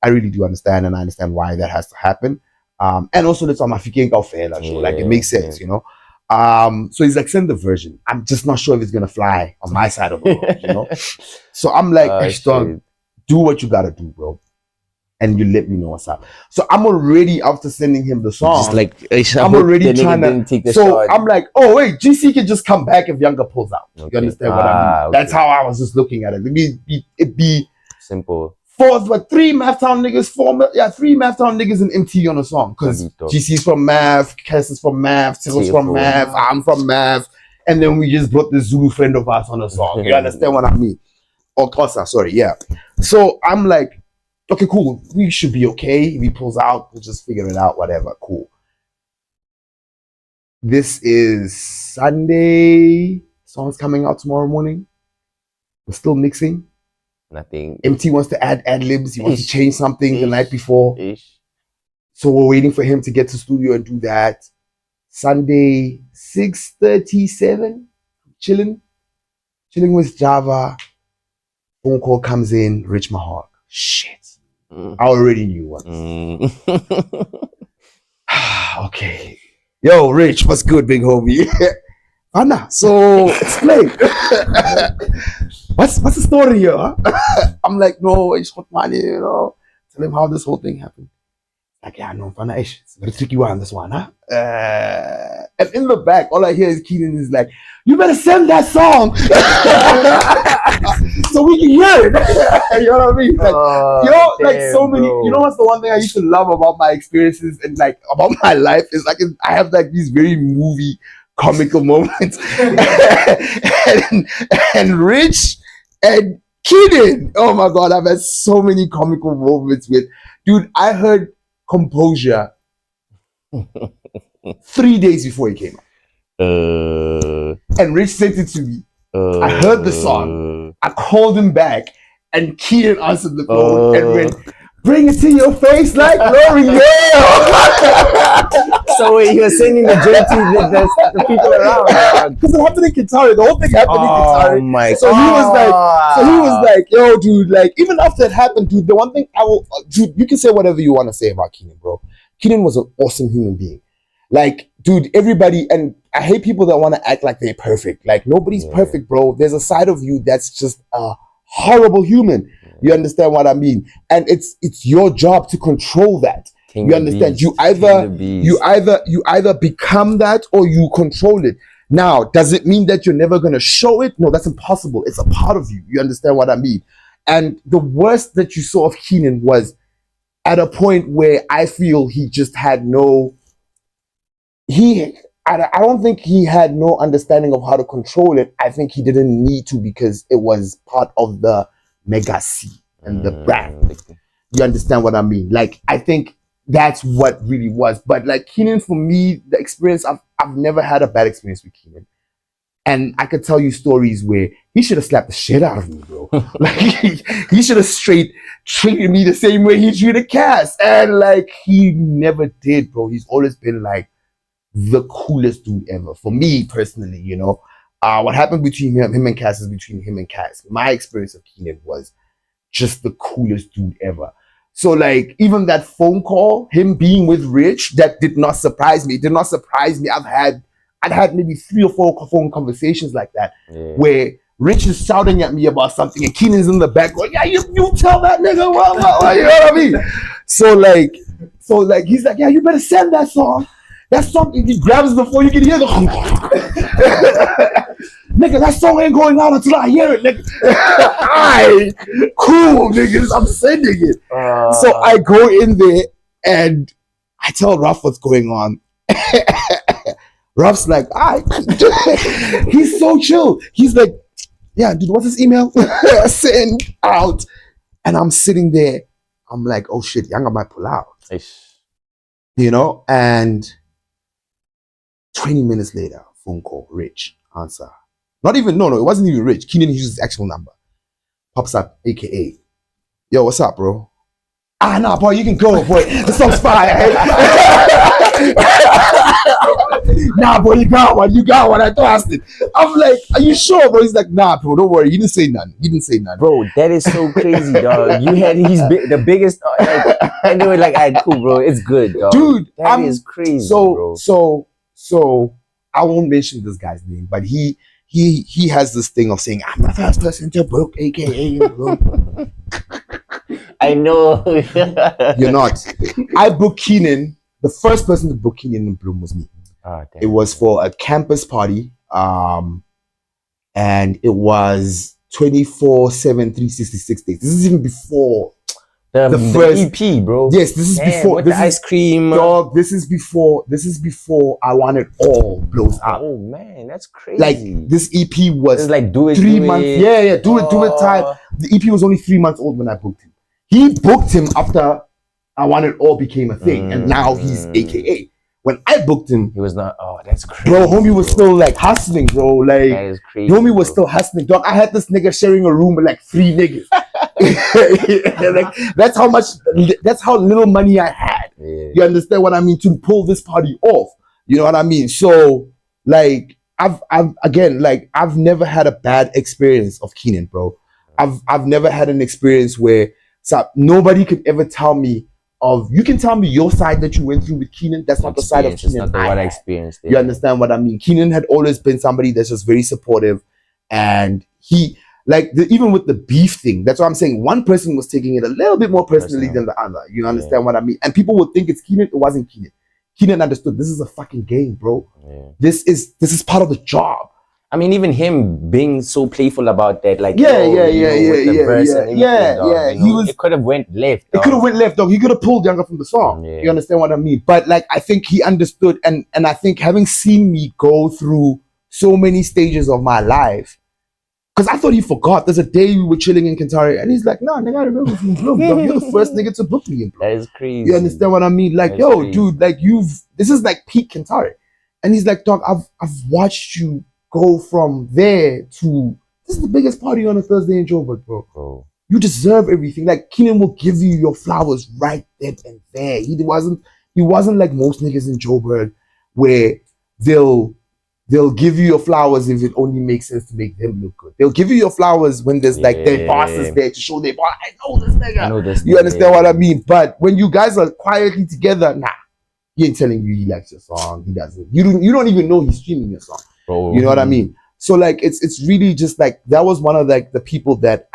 I really do understand, and I understand why that has to happen. And also that's on my Fikeng Kaufela show. Like it makes sense, you know. So he's like, send the version. I'm just not sure if it's gonna fly on my side of the road, you know. So I'm like, dog, do what you gotta do, bro. And you let me know what's up. So I'm already, after sending him the song, just like I'm already trying to. So I'm like, oh wait, GC can just come back if Yanga pulls out. Okay. You understand what I mean? That's how I was just looking at it. It'd be simple. Three Mathtown niggas and MT on a song. Because GC's from Math, Cass is from Math, Tiggle's from Math, I'm from Math. And then we just brought this Zulu friend of ours on a song. You understand what I mean? Or Kosa, sorry, yeah. So I'm like, okay, cool. We should be okay. If he pulls out, we'll just figure it out, whatever, cool. This is Sunday. Song's coming out tomorrow morning. We're still mixing. Nothing. MT wants to add ad-libs. He wants to change something the night before. So we're waiting for him to get to studio and do that. Sunday, 6:37. Chilling with Java. Phone call comes in. Rich Mahawk. Shit. I already knew what. Okay. Yo, Rich, what's good, big homie? Anna, so explain. What's the story here? Huh? I'm like, no, it's got money, you know. Tell him how this whole thing happened. Like, yeah, no, Fana, it's a very tricky one, this one, huh? And in the back, all I hear is Keenan is like, you better send that song so we can hear it. You know what I mean? Like, like so many, bro. You know what's the one thing I used to love about my experiences and like about my life is like I have like these very movie comical moments. and Rich and Keenan. Oh my God, I've had so many comical moments with, dude, I heard Composure 3 days before it came out. And Rich sent it to me. I heard the song. I called him back and Keenan answered the phone and went, bring it to your face like L'Oreal. So he was sending the JT the people around. Because it happened in Kitari. The whole thing happened in Kitari. Oh my God. So he was like, yo, dude, like, even after it happened, dude, the one thing dude, you can say whatever you want to say about Keenan, bro. Keenan was an awesome human being. Like, dude, everybody, and I hate people that want to act like they're perfect. Like nobody's perfect, bro. There's a side of you that's just a horrible human. You understand what I mean? And it's your job to control that. You understand? You either become that or you control it. Now, does it mean that you're never gonna show it? No, that's impossible. It's a part of you. You understand what I mean? And the worst that you saw of Keenan was at a point where I feel he just had no. I don't think he had no understanding of how to control it. I think he didn't need to because it was part of the mega C and the brand. You understand what I mean? Like, I think that's what really was. But like Keenan, for me, the experience, I've never had a bad experience with Keenan. And I could tell you stories where he should have slapped the shit out of me, bro. Like, he should have straight treated me the same way he treated Cass. And like, he never did, bro. He's always been like, the coolest dude ever for me personally, you know. What happened between him and Cass is between him and Cass. My experience of Keenan was just the coolest dude ever. So like even that phone call, him being with Rich, that did not surprise me. It did not surprise me. I'd had maybe 3 or 4 phone conversations like that where Rich is shouting at me about something and Keenan's in the back going, yeah, you tell that nigga what, you know what I mean? So like he's like, yeah, you better send that song. That song, he grabs it before you can hear the nigga, that song ain't going out until I hear it, nigga. Alright, cool, niggas, I'm sending it. So I go in there and I tell Ruff what's going on. Ruff's like, alright. He's so chill. He's like, yeah, dude, what's his email? Send out. And I'm sitting there. I'm like, oh shit, Yanga might pull out. You know, and 20 minutes later, phone call, Rich, answer. Not even, no, it wasn't even Rich. Keenan uses his actual number. Pops up, AKA. Yo, what's up, bro? Nah, boy, you can go, boy. The song's fire. Nah, boy, you got one. I trusted. I'm like, are you sure, bro? He's like, nah, bro, don't worry. He didn't say none. Bro, that is so crazy, dog. You had the biggest, and they were like, all right, cool, bro. It's good, dog. Dude, that is crazy, bro. So I won't mention this guy's name, but he has this thing of saying, I'm the first person to book AKA. I know. You're not. I booked Keenan. The first person to book Keenan in Bloom was me. It was for a campus party. And it was 24/7, 366 days. This is even before the first EP, bro. Yes, this is before the ice cream. Dog, this is before I Want It All blows up. Oh man, that's crazy. Like this EP was like do it 3 months. Yeah, do it time. The EP was only 3 months old when I booked him. He booked him after I Want It All became a thing, and now he's AKA. When I booked him, he was not. Oh, that's crazy, bro. Homie was still like hustling, bro. Like that is crazy. Homie was still hustling, dog. I had this nigga sharing a room with like 3 niggas. Like, that's how little money I had. Yeah. You understand what I mean? To pull this party off. You know what I mean? So like I've never had a bad experience of Keenan, bro. I've never had an experience where nobody could ever tell me you can tell me your side that you went through with Keenan. That's not the side of Keenan. It's not what I experienced. You understand what I mean? Keenan had always been somebody that's just very supportive, and he even with the beef thing. That's what I'm saying. One person was taking it a little bit more personally than the other. You understand what I mean? And people would think it's Keenan. It wasn't Keenan. Keenan understood this is a fucking game, bro. Yeah. This is part of the job. I mean, even him being so playful about that, like yeah. It could have went left. It could have went left, dog. He could have pulled Younger from the song. Yeah. You understand what I mean? But like, I think he understood, and I think having seen me go through so many stages of my life, because I thought he forgot. There's a day we were chilling in Kintari, and he's like, "Nah, nigga, I remember from Bloom. You're the first nigga to book me in Bloom." That is crazy. You understand what I mean? Like, crazy. Dude, like this is like peak Kintari, and he's like, "Dog, I've watched you go from there to this is the biggest party on a Thursday in Joburg, bro. You deserve everything. Like Keenan will give you your flowers right then and there. He wasn't like most niggas in Joburg where they'll give you your flowers if it only makes sense to make them look good. They'll give you your flowers when there's like their bosses there to show their boss. I know this nigga. You understand what I mean? But when you guys are quietly together, nah. He ain't telling you he likes your song. He doesn't. You don't even know he's streaming your song. Bro. You know what I mean? So like it's really just like that was one of like the people that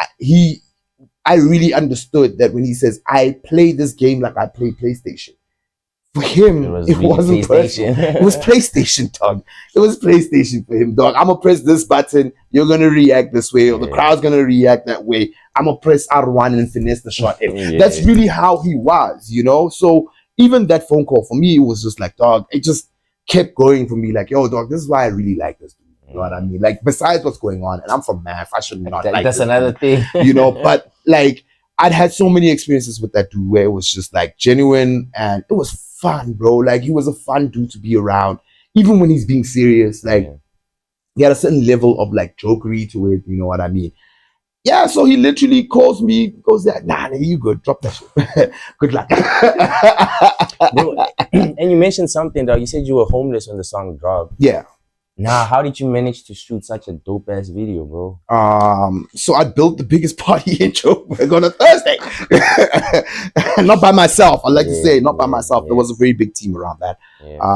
I really understood that when he says I play this game like I play PlayStation. For him, it wasn't PlayStation. It was PlayStation, dog. It was PlayStation for him, dog. I'm gonna press this button, you're gonna react this way, or the crowd's gonna react that way. I'm gonna press R1 and finesse the shot. That's really how he was, you know? So even that phone call for me, it was just like, dog, it just kept going for me, like, yo, dog, this is why I really like this dude. You know what I mean? Like, besides what's going on, and I'm from math, I should not like that's another thing. You know, but like I'd had so many experiences with that dude where it was just like genuine and it was fun, bro. Like he was a fun dude to be around, even when he's being serious. Like he had a certain level of like jokery to it. You know what I mean? Yeah. So he literally calls me, goes like, nah, you good? Drop that shit. Good luck. Bro, and you mentioned something, dog. You said you were homeless when the song dropped. Yeah. Nah, how did you manage to shoot such a dope ass video, bro? So I built the biggest party in Joburg on a Thursday. Not by myself. I like to say, not by myself. There was a very big team around that.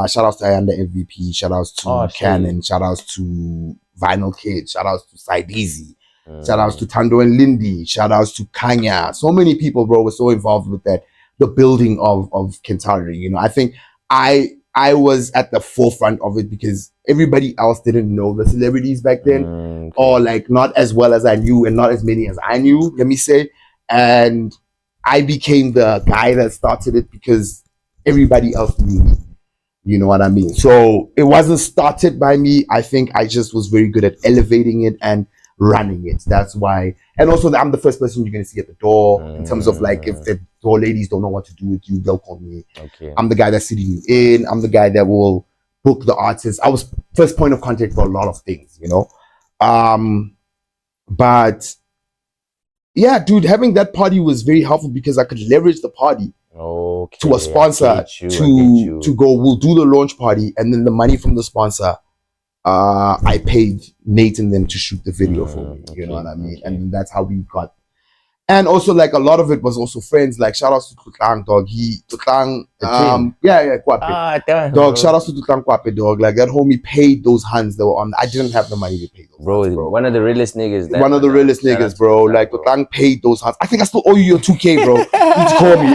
Shout outs to Ayanda MVP, shout outs to Cannon, shout outs to Vinyl Kid, shout outs to Sideezy, shout outs to Tando and Lindy, shout outs to Kanya. So many people, bro, were so involved with that, the building of Kentari. You know, I think I was at the forefront of it because everybody else didn't know the celebrities back then, or like not as well as I knew and not as many as I knew, let me say. And I became the guy that started it because everybody else knew me. You know what I mean? So it wasn't started by me. I think I just was very good at elevating it and running it. That's why. And also I'm the first person you're going to see at the door in terms of like if the door ladies don't know what to do with you, they'll call me. I'm the guy that's sitting you in. I'm the guy that will book the artist. I was first point of contact for a lot of things, you know. But yeah, dude, having that party was very helpful because I could leverage the party to a sponsor to go, we'll do the launch party, and then the money from the sponsor, I paid Nate and them to shoot the video for me. You know what I mean? And that's how we got. And also, like, a lot of it was also friends. Like, shout outs to Tutlang, dog. Tutlang, Kwape. Dog, shout outs to Tutlang Kwape, dog. Like, that homie paid those hands that were on. I didn't have the money to pay those hands, bro. One of the realest niggas. One of the realest niggas, bro. Like, Tutlang paid those hands. I think I still owe you your 2K, bro. You need to call me.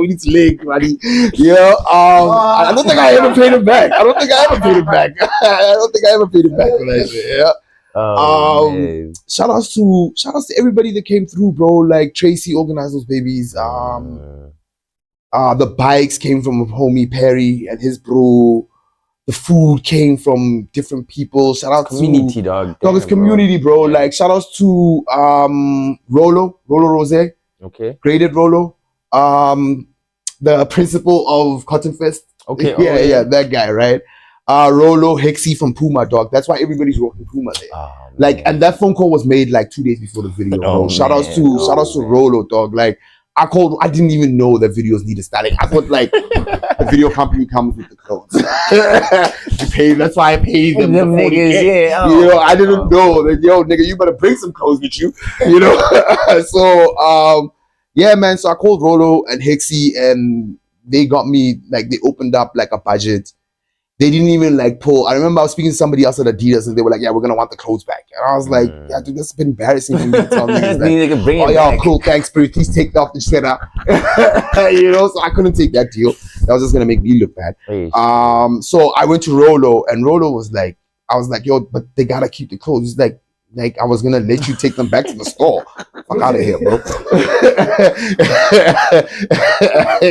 We need to link, buddy. Yeah. I don't think I ever paid him back. I don't think I ever paid him back for that shit. Yeah. Shout outs to everybody that came through, bro. Like Tracy organized those babies. The bikes came from homie Perry and his bro. The food came from different people. Shout out community, to dog. Dog, it's community, bro. Like shout outs to Rolo Rose. Okay. Graded Rolo. The principal of Cotton Fest. Okay. Yeah, that guy, right? Rolo Hexy from Puma, dog. That's why everybody's rocking Puma there. Like, and that phone call was made like 2 days before the video, bro. Shout outs to Rolo, dog. Like, I didn't even know that videos needed styling. I thought like the video company comes with the clothes. You pay, that's why I paid them. Them niggas, yeah. You know, I didn't know that, yo, nigga, you better bring some clothes with you. You know? So yeah, man. So I called Rolo and Hexy and they got me, like, they opened up like a budget. They didn't even like pull. I remember I was speaking to somebody else at Adidas and they were like, yeah, we're going to want the clothes back. And I was like, yeah, dude, that's been embarrassing for me to tell niggas that. Oh, yeah, cool, thanks, bro. Please take off the sweater. You know, so I couldn't take that deal. That was just going to make me look bad. So I went to Rolo and Rolo was like, I was like, yo, but they got to keep the clothes. He's like I was going to let you take them back to the store. Fuck out of here, bro.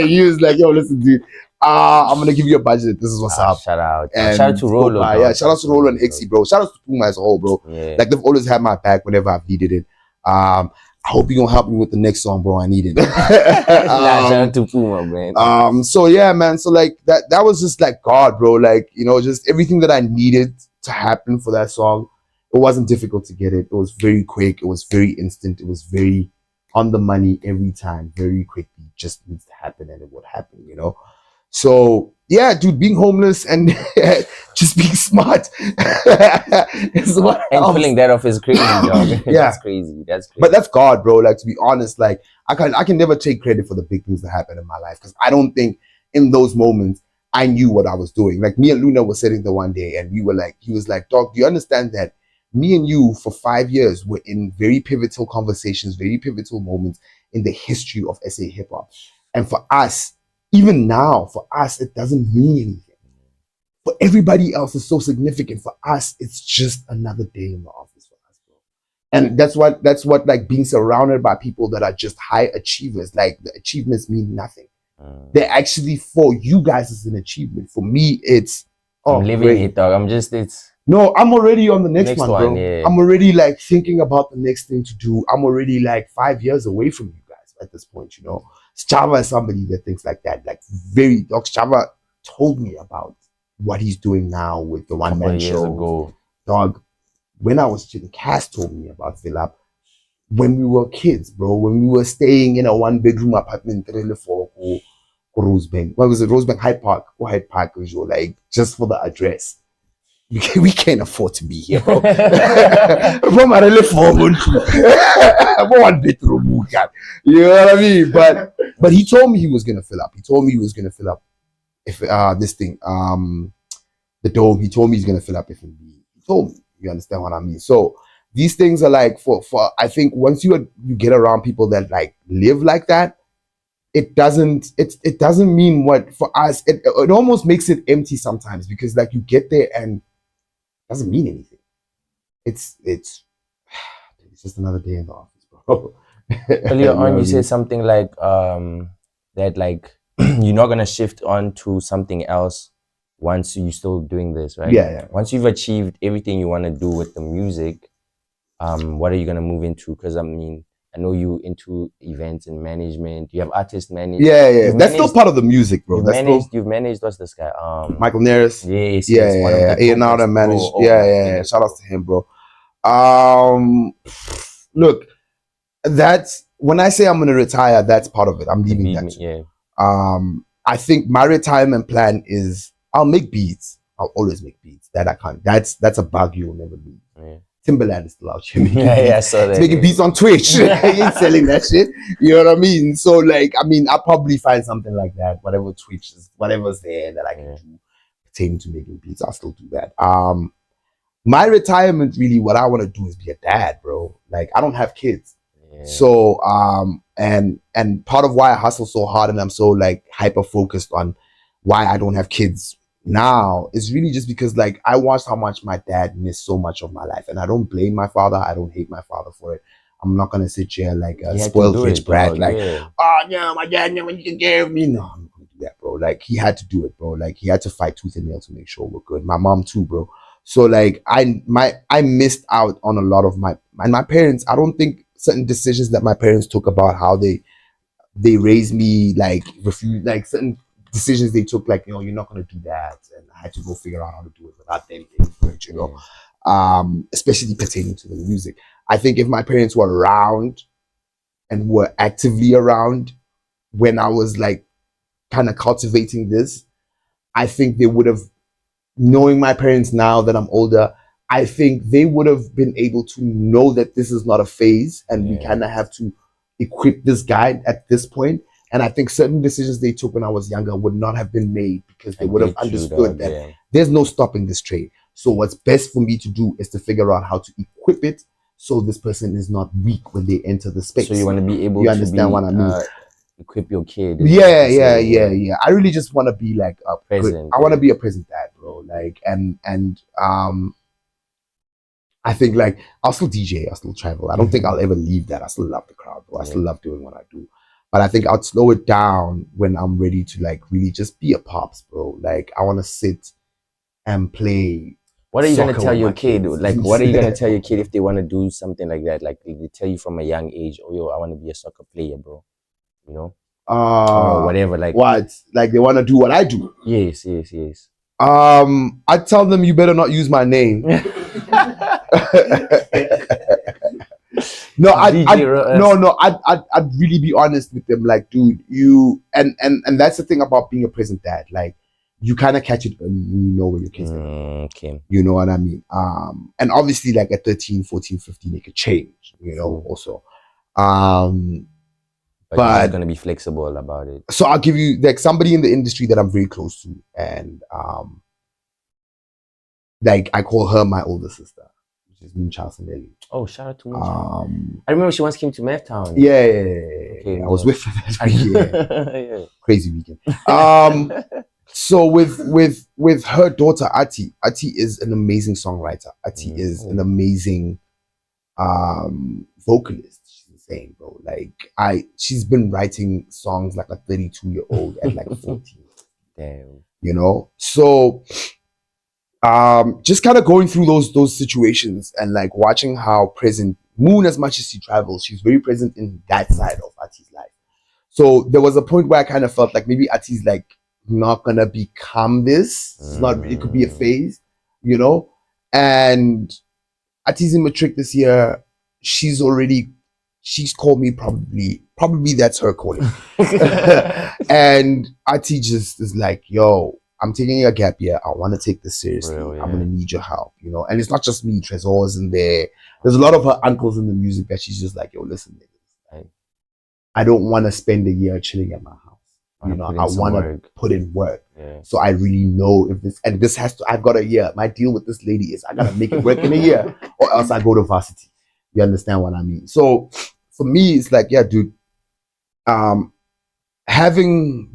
He was like, yo, listen, dude. I'm gonna give you a budget. This is what's up. Shout out. Shout out to Rolo. Yeah, shout out to Rolo and Hexy, bro. Shout out to Puma as a whole, bro. Yeah. Like they've always had my back whenever I've needed it. I hope you're gonna help me with the next song, bro. I need it. Shout out to Puma, man. So yeah, man. So like that was just like God, bro. Like, you know, just everything that I needed to happen for that song. It wasn't difficult to get it. It was very quick. It was very instant. It was very on the money every time. Very quickly. Just needs to happen and it would happen, you know. So yeah, dude, being homeless and just being smart is what and pulling that off is crazy, dog. Yeah, that's crazy. But that's God, bro. Like, to be honest, like I can never take credit for the big things that happen in my life because I don't think in those moments, I knew what I was doing. Like me and Luna were sitting there one day and he was like, dog, do you understand that me and you for 5 years were in very pivotal conversations, very pivotal moments in the history of SA hip hop. And for us, even now, for us, it doesn't mean anything. For everybody else, it's so significant. For us, it's just another day in the office for us, bro. And that's what like being surrounded by people that are just high achievers. Like the achievements mean nothing. They're actually for you guys as an achievement. For me, it's I'm living it, dog. No, I'm already on the next one, bro. Yeah. I'm already like thinking about the next thing to do. I'm already like 5 years away from you guys at this point, you know. Chava is somebody that thinks like that. Like Doc Chava told me about what he's doing now with the one-man show. Dog, when I was chilling, Cass told me about Philip when we were kids, bro. When we were staying in a one-bedroom apartment for Rosebank. What was it? Rosebank Hyde Park. Or Hyde Park, like just for the address. We can't afford to be here, bro. From a really one bedroom, you know what I mean? But he told me he was gonna fill up. He told me he was gonna fill up if this thing, the dome. He told me he's gonna fill up if he told me. You understand what I mean? So these things are like for I think once you get around people that like live like that, it doesn't mean what for us. It almost makes it empty sometimes because like you get there and doesn't mean anything. It's just another day in the office, bro. Earlier on, you said something like that, like you're not gonna shift on to something else once you're still doing this, right? Yeah. Once you've achieved everything you want to do with the music, what are you gonna move into? Because I mean, I know you into events and management. You have artist management. Yeah. That's still part of the music, bro. You've managed what's this guy? Michael Neris. Yes. Yeah. A&R managed. Yeah. Shout out to him, bro. Look, that's when I say I'm gonna retire. That's part of it. I'm leaving that. Yeah. I think my retirement plan is I'll make beats. I'll always make beats. That I can't. That's a bug you'll never leave. Yeah. Timberland is still out here making beats. I saw that. He's making beats on Twitch. He ain't selling that shit. You know what I mean? So like, I mean, I'll probably find something like that. Whatever Twitch is, whatever's there that I can do pertaining to making beats, I'll still do that. My retirement, really, what I want to do is be a dad, bro. Like, I don't have kids. Yeah. So, and part of why I hustle so hard and I'm so like hyper focused on why I don't have kids now is really just because like I watched how much my dad missed so much of my life, and I don't blame my father. I don't hate my father for it. I'm not gonna sit here like a spoiled rich brat, like, oh no, my dad never took care of me. No, I'm not gonna do that, bro. Like he had to do it, bro. Like he had to fight tooth and nail to make sure we're good. My mom too, bro. So like I missed out on a lot of my parents. I don't think certain decisions that my parents took about how they raised me, like refuse, like certain decisions they took, like, you know, you're not going to do that, and I had to go figure out how to do it without them getting hurt, you know. Especially pertaining to the music. I think if my parents were around and were actively around when I was like kind of cultivating this, I think they would have, knowing my parents now that I'm older, I think they would have been able to know that this is not a phase and we kind of have to equip this guy at this point. And I think certain decisions they took when I was younger would not have been made because they would have understood that there's no stopping this trade. So what's best for me to do is to figure out how to equip it so this person is not weak when they enter the space. So you want to be able to understand what I mean? Equip your kid. Yeah. I really just want to be like a present. I want to be a present dad, bro. Like and I think like I'll still DJ, I'll still travel. I don't think I'll ever leave that. I still love the crowd, bro. I still love doing what I do. But I think I'll slow it down when I'm ready to like really just be a pops, bro. Like I want to sit and play. What are you gonna tell your kid? Like, what are you gonna tell your kid if they want to do something like that? Like, they tell you from a young age, "Oh, yo, I want to be a soccer player, bro." You know, or whatever. Like what? Like they want to do what I do? Yes. I tell them you better not use my name. No, I'd really be honest with them. Like, dude, you and that's the thing about being a present dad. Like, you kind of catch it when you know when your kids okay. You know what I mean? And obviously, like at 13, 14, 15, it could change. You know, also. But But you're just gonna be flexible about it. So I'll give you like somebody in the industry that I'm very close to, and like I call her my older sister, which is Moonchild Sandeli. Oh, shout out to Moonchild. I remember she once came to Mmabatho. Yeah. Okay, I was with her that weekend. Yeah. Crazy weekend. So with her daughter Ati is an amazing songwriter. Ati is an amazing vocalist. She's insane, bro. Like she's been writing songs like a 32-year-old at like 14. Damn. You know? So just kind of going through those situations and like watching how present Moon, as much as she travels, she's very present in that side of Ati's life. So there was a point where I kind of felt like maybe Ati's like not gonna become this. It's not. It could be a phase, you know. And Ati's in matric this year. She's called me probably that's her calling. And Ati just is like, yo, I'm taking a gap year. I want to take this seriously. Real, yeah. I'm gonna need your help, you know. And it's not just me. Tresor's in there. There's a lot of her uncles in the music that she's just like, yo, listen, niggas, I don't want to spend a year chilling at my house. You know, I want to put in work. Yeah. So I really know if this has to, I've got a year. My deal with this lady is I got to make it work in a year or else I go to varsity. You understand what I mean? So for me, it's like, yeah, dude,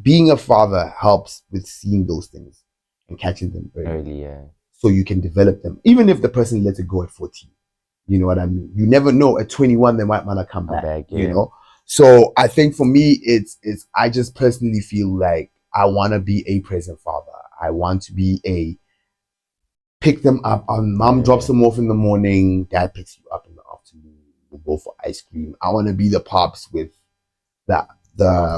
being a father helps with seeing those things and catching them early. Yeah. So you can develop them, even if the person lets it go at 14. You know what I mean? You never know. At 21, they might want to come back. Yeah. You know? So I think for me, it's I just personally feel like I want to be a present father. I want to be pick them up. Mom drops them off in the morning. Dad picks you up in the afternoon. We'll go for ice cream. I want to be the pops with the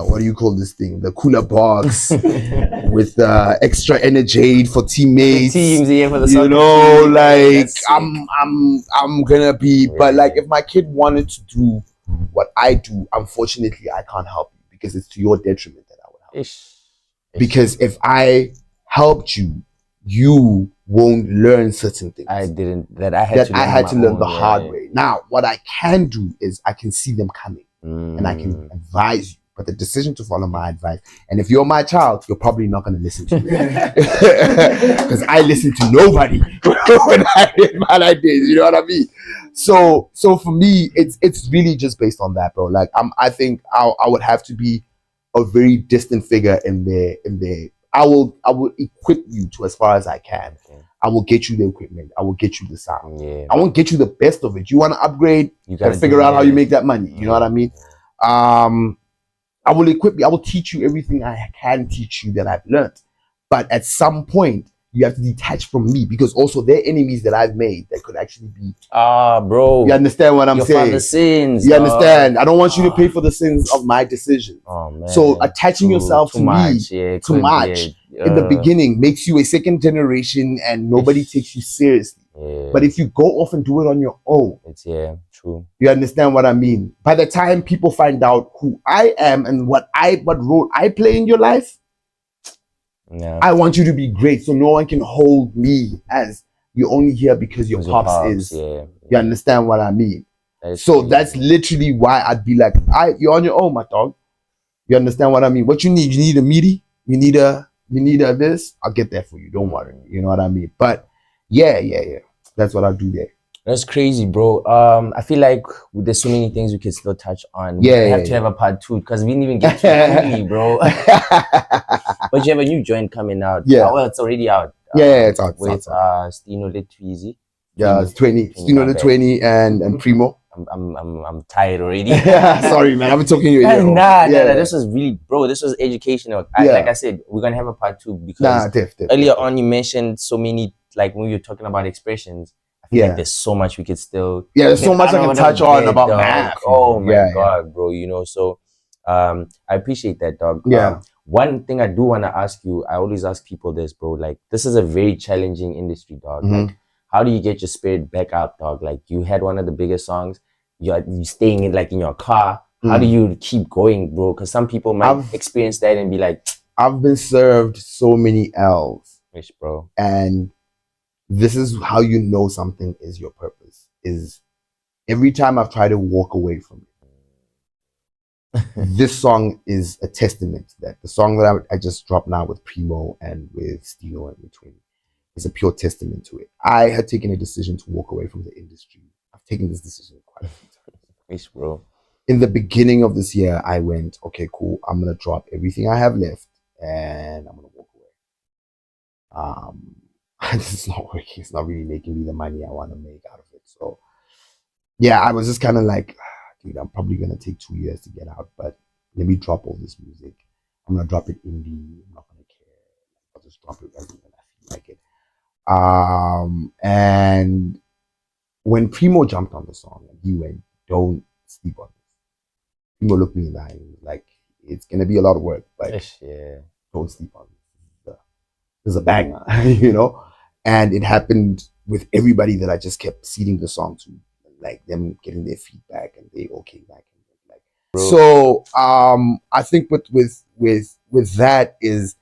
what do you call this thing? The cooler box with the extra energy for teammates. Teams, yeah, for the you know, team, like I'm gonna be. Yeah. But like, if my kid wanted to do what I do, unfortunately, I can't help you because it's to your detriment that I would help. Because if I helped you, you won't learn certain things. I had to learn the hard way. Now, what I can do is I can see them coming and I can advise you. But the decision to follow my advice, and if you're my child, you're probably not going to listen to me because I listen to nobody when I did my ideas. You know what I mean? So for me, it's really just based on that, bro. Like I think I would have to be a very distant figure in there. I will equip you to as far as I can. Okay. I will get you the equipment. I will get you the sound. Yeah. I won't get you the best of it. You want to upgrade? You gotta figure out how you make that money. You know what I mean? I will equip you. I will teach you everything I can teach you that I've learned. But at some point, you have to detach from me because also they're enemies that I've made that could actually be. Bro. You understand what I'm saying? Your father's sins. You understand? I don't want you to pay for the sins of my decisions. Oh, man. So attaching yourself to me too much in the beginning makes you a second generation and nobody takes you seriously. Yeah. But if you go off and do it on your own, true. You understand what I mean? By the time people find out who I am and what role I play in your life, I want you to be great. So no one can hold me as you're only here because your pops is. Yeah. You understand what I mean? That's literally why I'd be like, you're on your own, my dog. You understand what I mean? What you need? You need a meaty? You need a this? I'll get that for you. Don't worry. You know what I mean? But yeah. That's what I'll do there. That's crazy, bro. I feel like there's so many things we can still touch on. We have to have a part 2 because we didn't even get to movie, bro. But you have a new joint coming out. Yeah. Well, it's already out. It's out. With Stino Le Tweezy. Yeah, it's 20. Stino Le 20 and Primo. I'm tired already. Sorry, man. I've been talking to you. Nah. This was really, bro. This was educational. Like I said, we're gonna have a part 2 because earlier on you mentioned so many, like when you were talking about expressions. Like there's so much we could still. Yeah, there's so much I can touch on about math. Oh my god, bro. You know, so I appreciate that, dog. Yeah. One thing I do want to ask you, I always ask people this, bro. Like, this is a very challenging industry, dog. Mm-hmm. Like, how do you get your spirit back up, dog? Like, you had one of the biggest songs. You staying in your car. How do you keep going, bro? Because some people might experience that and be like, I've been served so many L's, bro. And this is how you know something is your purpose. Is every time I've tried to walk away from it, This song is a testament to that. The song that I just dropped now with Primo and with Stino and with Twin is a pure testament to it. I had taken a decision to walk away from the industry. I've taken this decision quite a few times. Yes, bro. In the beginning of this year, I went, okay, cool. I'm gonna drop everything I have left and I'm gonna walk away. This is not working. It's not really making me the money I want to make out of it. So yeah, I was just kind of like, dude, I'm probably gonna take 2 years to get out, but let me drop all this music. I'm gonna drop it indie. I'm not gonna care. I'll just drop it when I feel like it. And when Primo jumped on the song and he went, "Don't sleep on this," Primo looked me in the eye and he was like, "It's gonna be a lot of work, but don't sleep on this. This is a banger," you know. And it happened with everybody that I just kept seeding the song to, like them getting their feedback, and they all came back. And like, so I think with that is,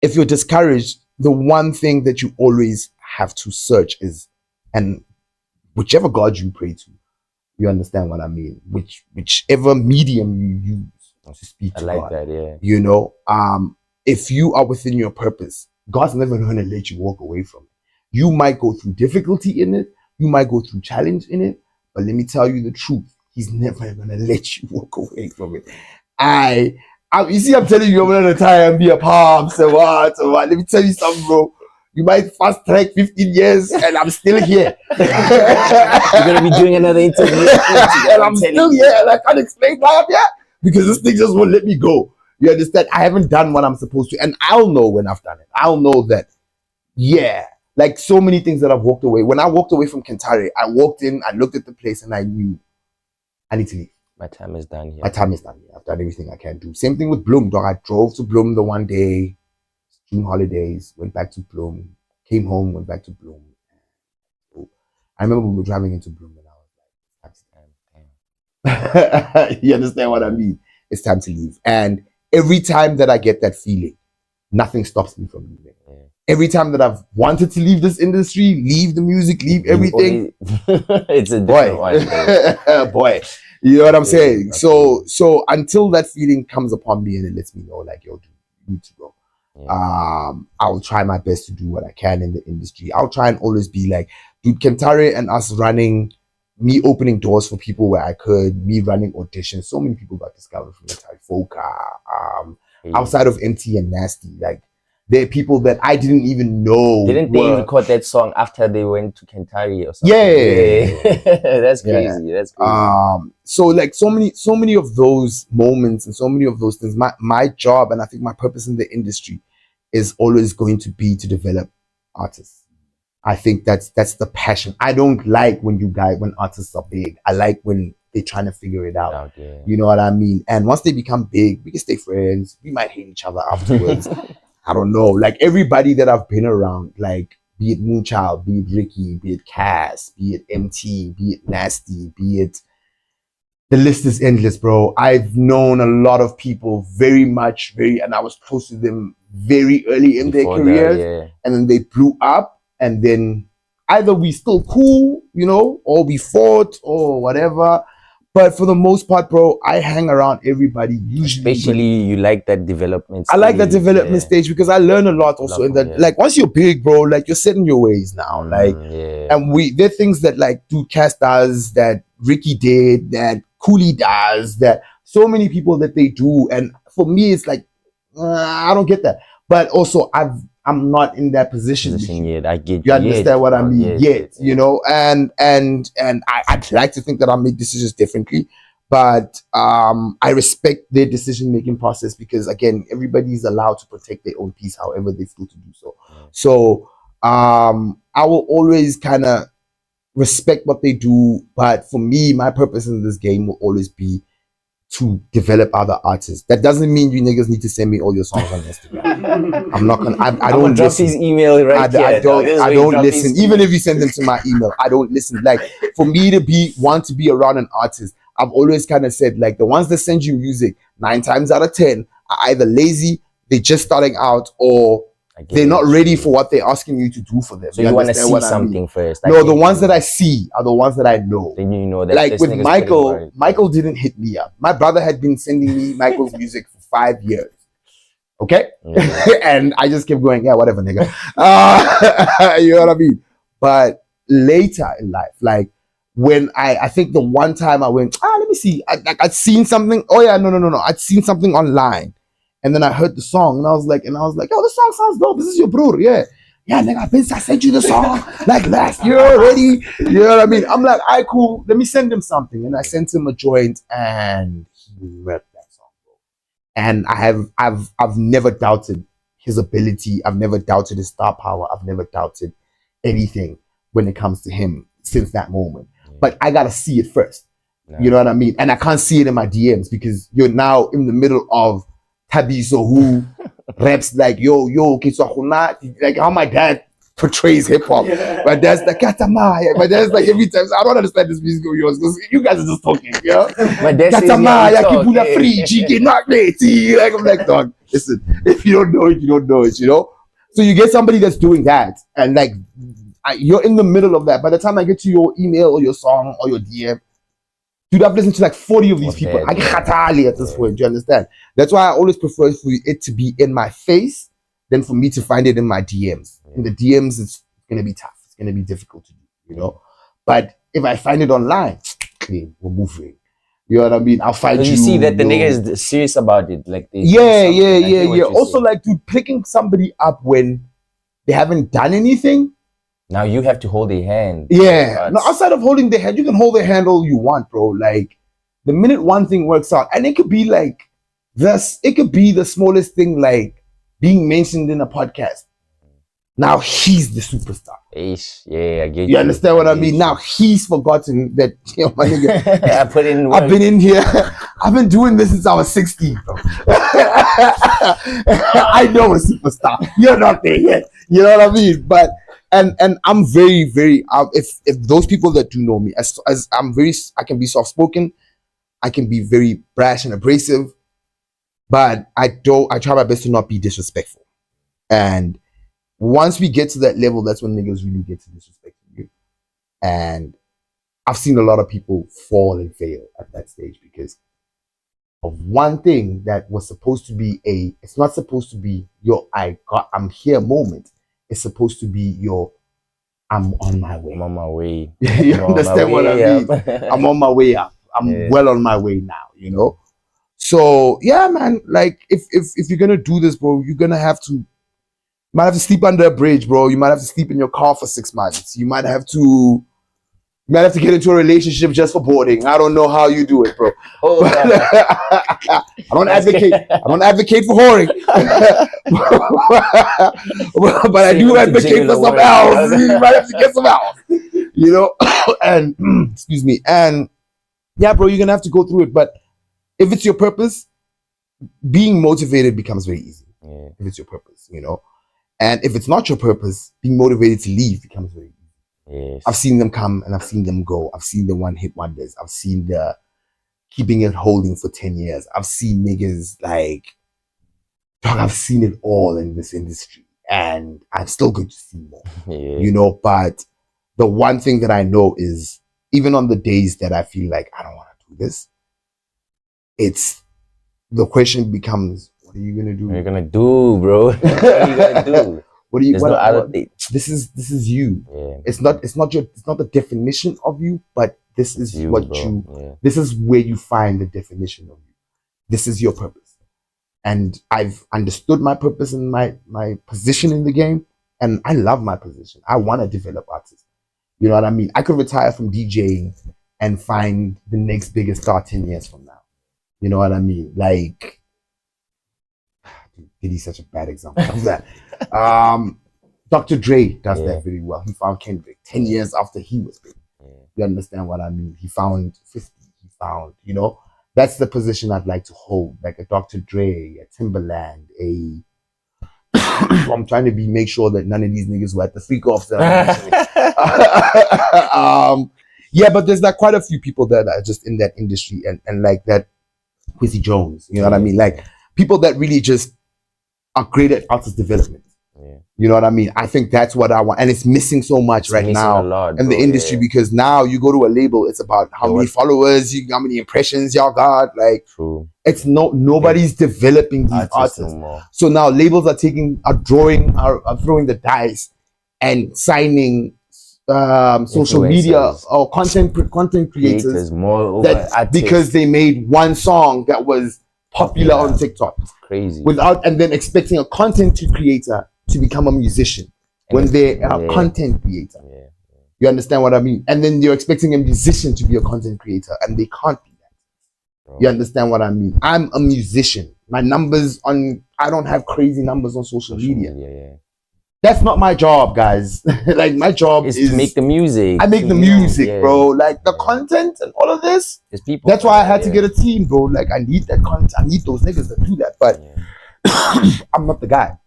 if you're discouraged, the one thing that you always have to search is, and whichever God you pray to, you understand what I mean, whichever medium you use to speak to God. That, yeah. You know, if you are within your purpose, God's never going to let you walk away from it. You might go through difficulty in it, you might go through challenge in it, but let me tell you the truth, He's never going to let you walk away from it. You see, I'm telling you, I'm gonna retire and be a palm. So what? Let me tell you something, bro. You might fast track 15 years and I'm still here. You're gonna be doing another interview. And I'm still here and I can't explain why I'm here. Because this thing just won't let me go. You understand? I haven't done what I'm supposed to. And I'll know when I've done it. I'll know that, yeah. Like so many things that I've walked away. When I walked away from Kentare, I walked in, I looked at the place and I knew I need to leave. My time is done here. My time is done here. I've done everything I can do. Same thing with Bloem, dog. I drove to Bloem the one day, June holidays, went back to Bloem, came home, went back to Bloem. I remember we were driving into Bloem and I was like, damn. You understand what I mean? It's time to leave. And every time that I get that feeling, nothing stops me from leaving. Yeah. Every time that I've wanted to leave this industry, leave the music, leave everything, it's a different one. Boy. You know what I'm saying? So until that feeling comes upon me and it lets me know, like, yo, dude, you need to go. Yeah. I'll try my best to do what I can in the industry. I'll try and always be like, dude, Kentare and us running, me opening doors for people where I could, me running auditions. So many people got discovered from Kentare Foka, outside of MT and Nasty. Like, there are people that I didn't even know. Didn't they record that song after they went to Kentare or something? Yeah. That's crazy. Yeah. That's crazy. So like so many of those moments and so many of those things, my job and I think my purpose in the industry is always going to be to develop artists. I think that's the passion. I don't like when artists are big. I like when they're trying to figure it out. Yeah. You know what I mean? And once they become big, we can stay friends. We might hate each other afterwards. I don't know. Like everybody that I've been around, like be it Moonchild, be it Ricky, be it Cass, be it MT, be it Nasty, be it, the list is endless, bro. I've known a lot of people and I was close to them very early in their careers, and then they blew up, and then either we still cool, you know, or we fought or whatever. But for the most part, bro, I hang around everybody. Usually, especially you like that development stage. I like that development stage because I learn a lot also in that. Like once you're big, bro, like you're set in your ways now. Like, and there are things that like dude Cass does, that Ricky did, that Cooley does, that so many people that they do. And for me, it's like I don't get that. But also, I'm not in that position yet. I get you understand what I mean? You know, and I'd like to think that I'll make decisions differently, but I respect their decision making process because again, everybody's allowed to protect their own peace however they feel to do so. So I will always kind of respect what they do, but for me, my purpose in this game will always be to develop other artists. That doesn't mean you niggas need to send me all your songs on Instagram. I'm not gonna. I don't drop his email right here. I don't listen. Even if you send them to my email, I don't listen. Like for me to want to be around an artist, I've always kind of said like the ones that send you music, 9 times out of 10 are either lazy, they're just starting out, or they're not ready for what they're asking you to do for them. So you want to see something first. No, the ones that I see are the ones that I know. Then you know that. Like with Michael didn't hit me up. My brother had been sending me Michael's music for 5 years. Okay? Yeah. And I just kept going, yeah, whatever, nigga. You know what I mean? But later in life, like when I think the one time I went, let me see. I'd seen something. Oh yeah, no. I'd seen something online. And then I heard the song and I was like, yo, this song sounds dope. This is your bro. Yeah. Yeah, nigga, I sent you the song like last year already. You know what I mean? I'm like, all right, cool. Let me send him something. And I sent him a joint and he read that song, bro. And I've never doubted his ability. I've never doubted his star power. I've never doubted anything when it comes to him since that moment. But I gotta see it first. You know what I mean? And I can't see it in my DMs because you're now in the middle of Tabiso who raps like yo like how my dad portrays hip hop. Yeah. My dad's like Katamaya. My dad's like every time I don't understand this music of yours because you guys are just talking, yeah. My dad Katamaya, Kibula free, Jiki not like I'm like, dog, listen, if you don't know it, you don't know it, you know? So you get somebody that's doing that and like you're in the middle of that. By the time I get to your email or your song or your DM, dude, I've listened to like 40 of these people. I get khatali at this point. Do you understand? That's why I always prefer for it to be in my face than for me to find it in my DMs. In the DMs, it's going to be tough. It's going to be difficult to do, you know? But if I find it online, clean, we're moving. You know what I mean? I'll find you. You see that the nigga is serious about it. Like yeah. Also, like, dude, picking somebody up when they haven't done anything. Now you have to hold their hand. Yeah. No, outside of holding their hand, you can hold their hand all you want, bro. Like the minute one thing works out, and it could be like this, it could be the smallest thing, like being mentioned in a podcast. Now he's the superstar. Yeah, I get you. You understand what I mean? Now he's forgotten that, you know, my nigga. I've been in here. I've been doing this since I was 16, bro. I know a superstar. You're not there yet. You know what I mean? But and I'm very, very if those people that do know me, as I can be soft spoken, I can be very brash and abrasive, but I try my best to not be disrespectful. And once we get to that level, that's when niggas really get to disrespecting you. And I've seen a lot of people fall and fail at that stage because of one thing that was supposed to be it's not supposed to be your I'm here moment. It's supposed to be your I'm on my way. I'm on my way. You understand what I mean? I'm on my way up. I'm well on my way now, you know? So yeah, man, like if you're gonna do this, bro, you're gonna have to, you might have to sleep under a bridge, bro. You might have to sleep in your car for 6 months. You might have to get into a relationship just for boarding. I don't know how you do it, bro. I don't advocate for whoring. But I do advocate for some else. You might have to get some else. You know? And excuse me. And yeah, bro, you're gonna have to go through it. But if it's your purpose, being motivated becomes very easy. Yeah. If it's your purpose, you know. And if it's not your purpose, being motivated to leave becomes very easy. Yes. I've seen them come and I've seen them go. I've seen the one-hit wonders. I've seen the keeping it holding for 10 years. I've seen niggas like, dog, I've seen it all in this industry. And I'm still going to see more. Yeah. You know, but the one thing that I know is, even on the days that I feel like I don't want to do this, the question becomes, what are you gonna do? What are you gonna do, bro? What are you gonna do? This is you. Yeah. It's not the definition of you, but this is you, what bro. This is where you find the definition of you. This is your purpose. And I've understood my purpose and my position in the game, and I love my position. I want to develop artists. You know what I mean? I could retire from DJing and find the next biggest star 10 years from now. You know what I mean? Like, he's such a bad example of that. Dr. Dre does that very well. He found Kendrick 10 years after he was big. Yeah. You understand what I mean? He found 50. He found, you know, that's the position I'd like to hold. Like a Dr. Dre, a Timberland, I'm trying to make sure that none of these niggas were at the freak offs that yeah, but there's like quite a few people that are just in that industry and like that Quincy Jones, you know what I mean? Like people that really just are great at artist development. Yeah. You know what I mean? I think that's what I want, and it's missing so much right now in the industry, because now you go to a label, it's about how many followers, how many impressions y'all got. Like, true. It's nobody's developing these artists. No more. So now labels are throwing the dice and signing social media or content creators more because they made one song that was popular on TikTok. It's crazy. And then expecting a content creator to become a musician when they're a content creator. Yeah. You understand what I mean? And then you're expecting a musician to be a content creator, and they can't be that. Bro. You understand what I mean? I'm a musician. My numbers I don't have crazy numbers on social media. Yeah. That's not my job, guys. Like, my job is to make the music. I make the music, bro. Like, the content and all of this. People. That's why I had to get a team, bro. Like, I need that content. I need those niggas that do that. But I'm not the guy.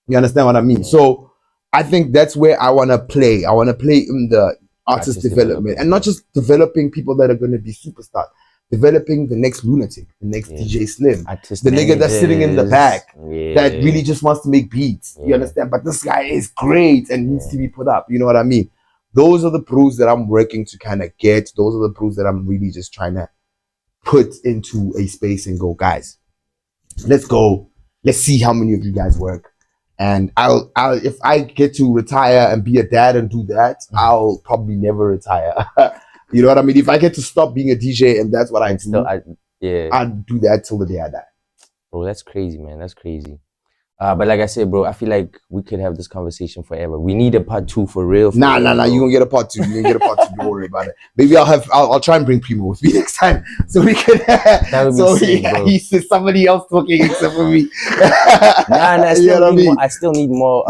You understand what I mean? So I think that's where I want to play. I want to play in the artist development, and not just developing people that are going to be superstars. Developing the next Lunatic, the next DJ Slim, the nigga that's sitting in the back that really just wants to make beats. You understand? But this guy is great and needs to be put up. You know what I mean? Those are the proofs that I'm working to kind of get. Those are the proofs that I'm really just trying to put into a space and go, guys, let's go. Let's see how many of you guys work. And I'll if I get to retire and be a dad and do that, I'll probably never retire. You know what I mean? If I get to stop being a DJ and that's what I do, I'd do that till the day I die. Bro, that's crazy, man. That's crazy. But like I said, bro, I feel like we could have this conversation forever. We need a part 2 for real. Nah. You gonna get a part 2. You gonna get a part 2. Don't worry about it. Maybe I'll try and bring Primo with me next time, so we can. That would be sick, bro. He's somebody else talking except for me. I still need more.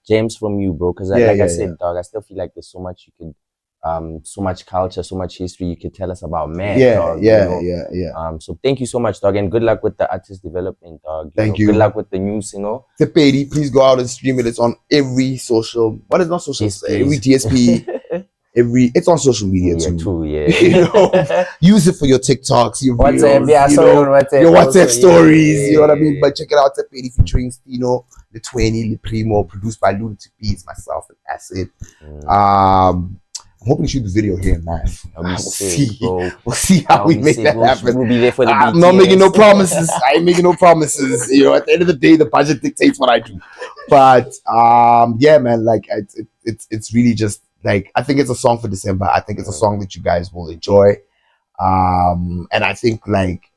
Gems from you, bro. Because I said, dog, I still feel like there's so much you could. So much culture, so much history you could tell us about, man. So thank you so much, dog, and good luck with the artist development, dog. Thank you. Good luck with the new single. Tepedi, please go out and stream it. It's on every social. What is not social? Every DSP. It's on social media too. You know, use it for your TikToks, your WhatsApp, reels, your WhatsApp stories. You know what I mean? But check it out, Tepedi featuring Stino, the 20, the Primo, produced by Lunatic Beats, myself, and Acid. I'm hoping to shoot the video here in Math. We'll see how we make that happen. We'll be there for the I'm not making no promises. I ain't making no promises. You know, at the end of the day, the budget dictates what I do. But yeah, man, like it's really just like, I think it's a song for December. I think it's a song that you guys will enjoy. And I think, like,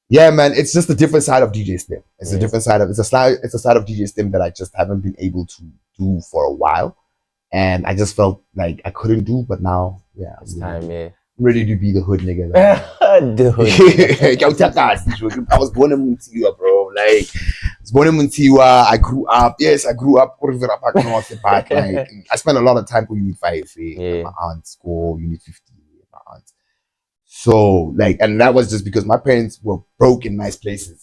yeah, man, it's just a different side of DJ Slim. It's a different side of it's a side of DJ Slim that I just haven't been able to do for a while. And I just felt like I couldn't do, but now, it's time, I'm ready to be the hood nigga. The hood. I was born in Muntiwa, bro. Like, I was born in Muntiwa. I grew up. Yes, I grew up. Like, I spent a lot of time for Unit 5. My aunt's school, Unit 50. My aunt. So, like, and that was just because my parents were broke in nice places.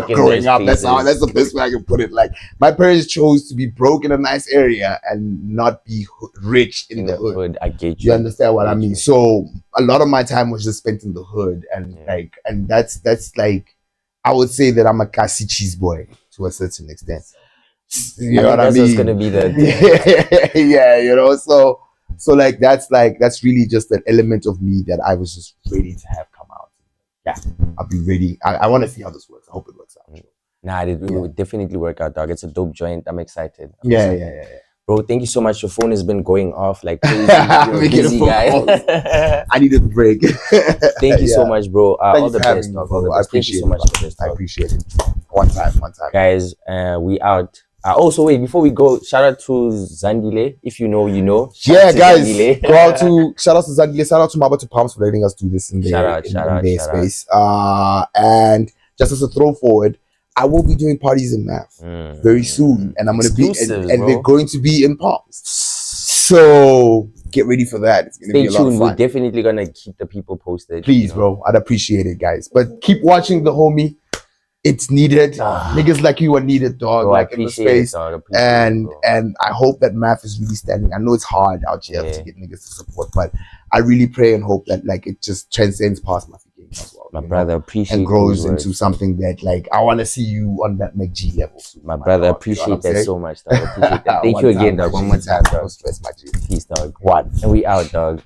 Growing up, that's the best way I can put it. Like, my parents chose to be broke in a nice area and not be rich in the hood. I get you. You understand what I mean? So a lot of my time was just spent in the hood, and like, and that's like, I would say that I'm a Kasi cheese boy to a certain extent. You know what I mean? That's gonna be the yeah, you know. So like that's really just an element of me that I was just ready to have come out. Yeah, I'll be ready. I want to see how this works. I hope it works out. Nah, it will definitely work out, dog. It's a dope joint. I'm excited. Yeah. Bro, thank you so much. Your phone has been going off like crazy. You're a busy guy. I need a break. Thank you so much, bro. All the best, dog. All the best. Thank you so much for this, dog. I appreciate it. One time. Guys, we out. Also, wait, before we go, shout out to Zandile. If you know, you know. Yeah, guys. Shout out to Zandile. Shout out to Mmabatho Palms for letting us do this in their space. And just as a throw forward, I will be doing parties in Math very soon. And I'm going to be, and they're going to be in Palms. So get ready for that. It's going to be a lot of fun. We're definitely going to keep the people posted. Please, bro. I'd appreciate it, guys. But keep watching the homie. It's needed. Niggas like you are needed, dog. Bro, like in the space. And I hope that Math is really standing. I know it's hard out here to get niggas to support, but I really pray and hope that like it just transcends past Math game. as well. My brother, appreciate and grows those into words. something that like I want to see you on that McG level. Soon, My brother, dog, appreciate that saying? so much, dog. Appreciate that. Thank One you time, again, my dog. One G. more time, No dog. stress, my G. Peace, dog. One. And we out, dog.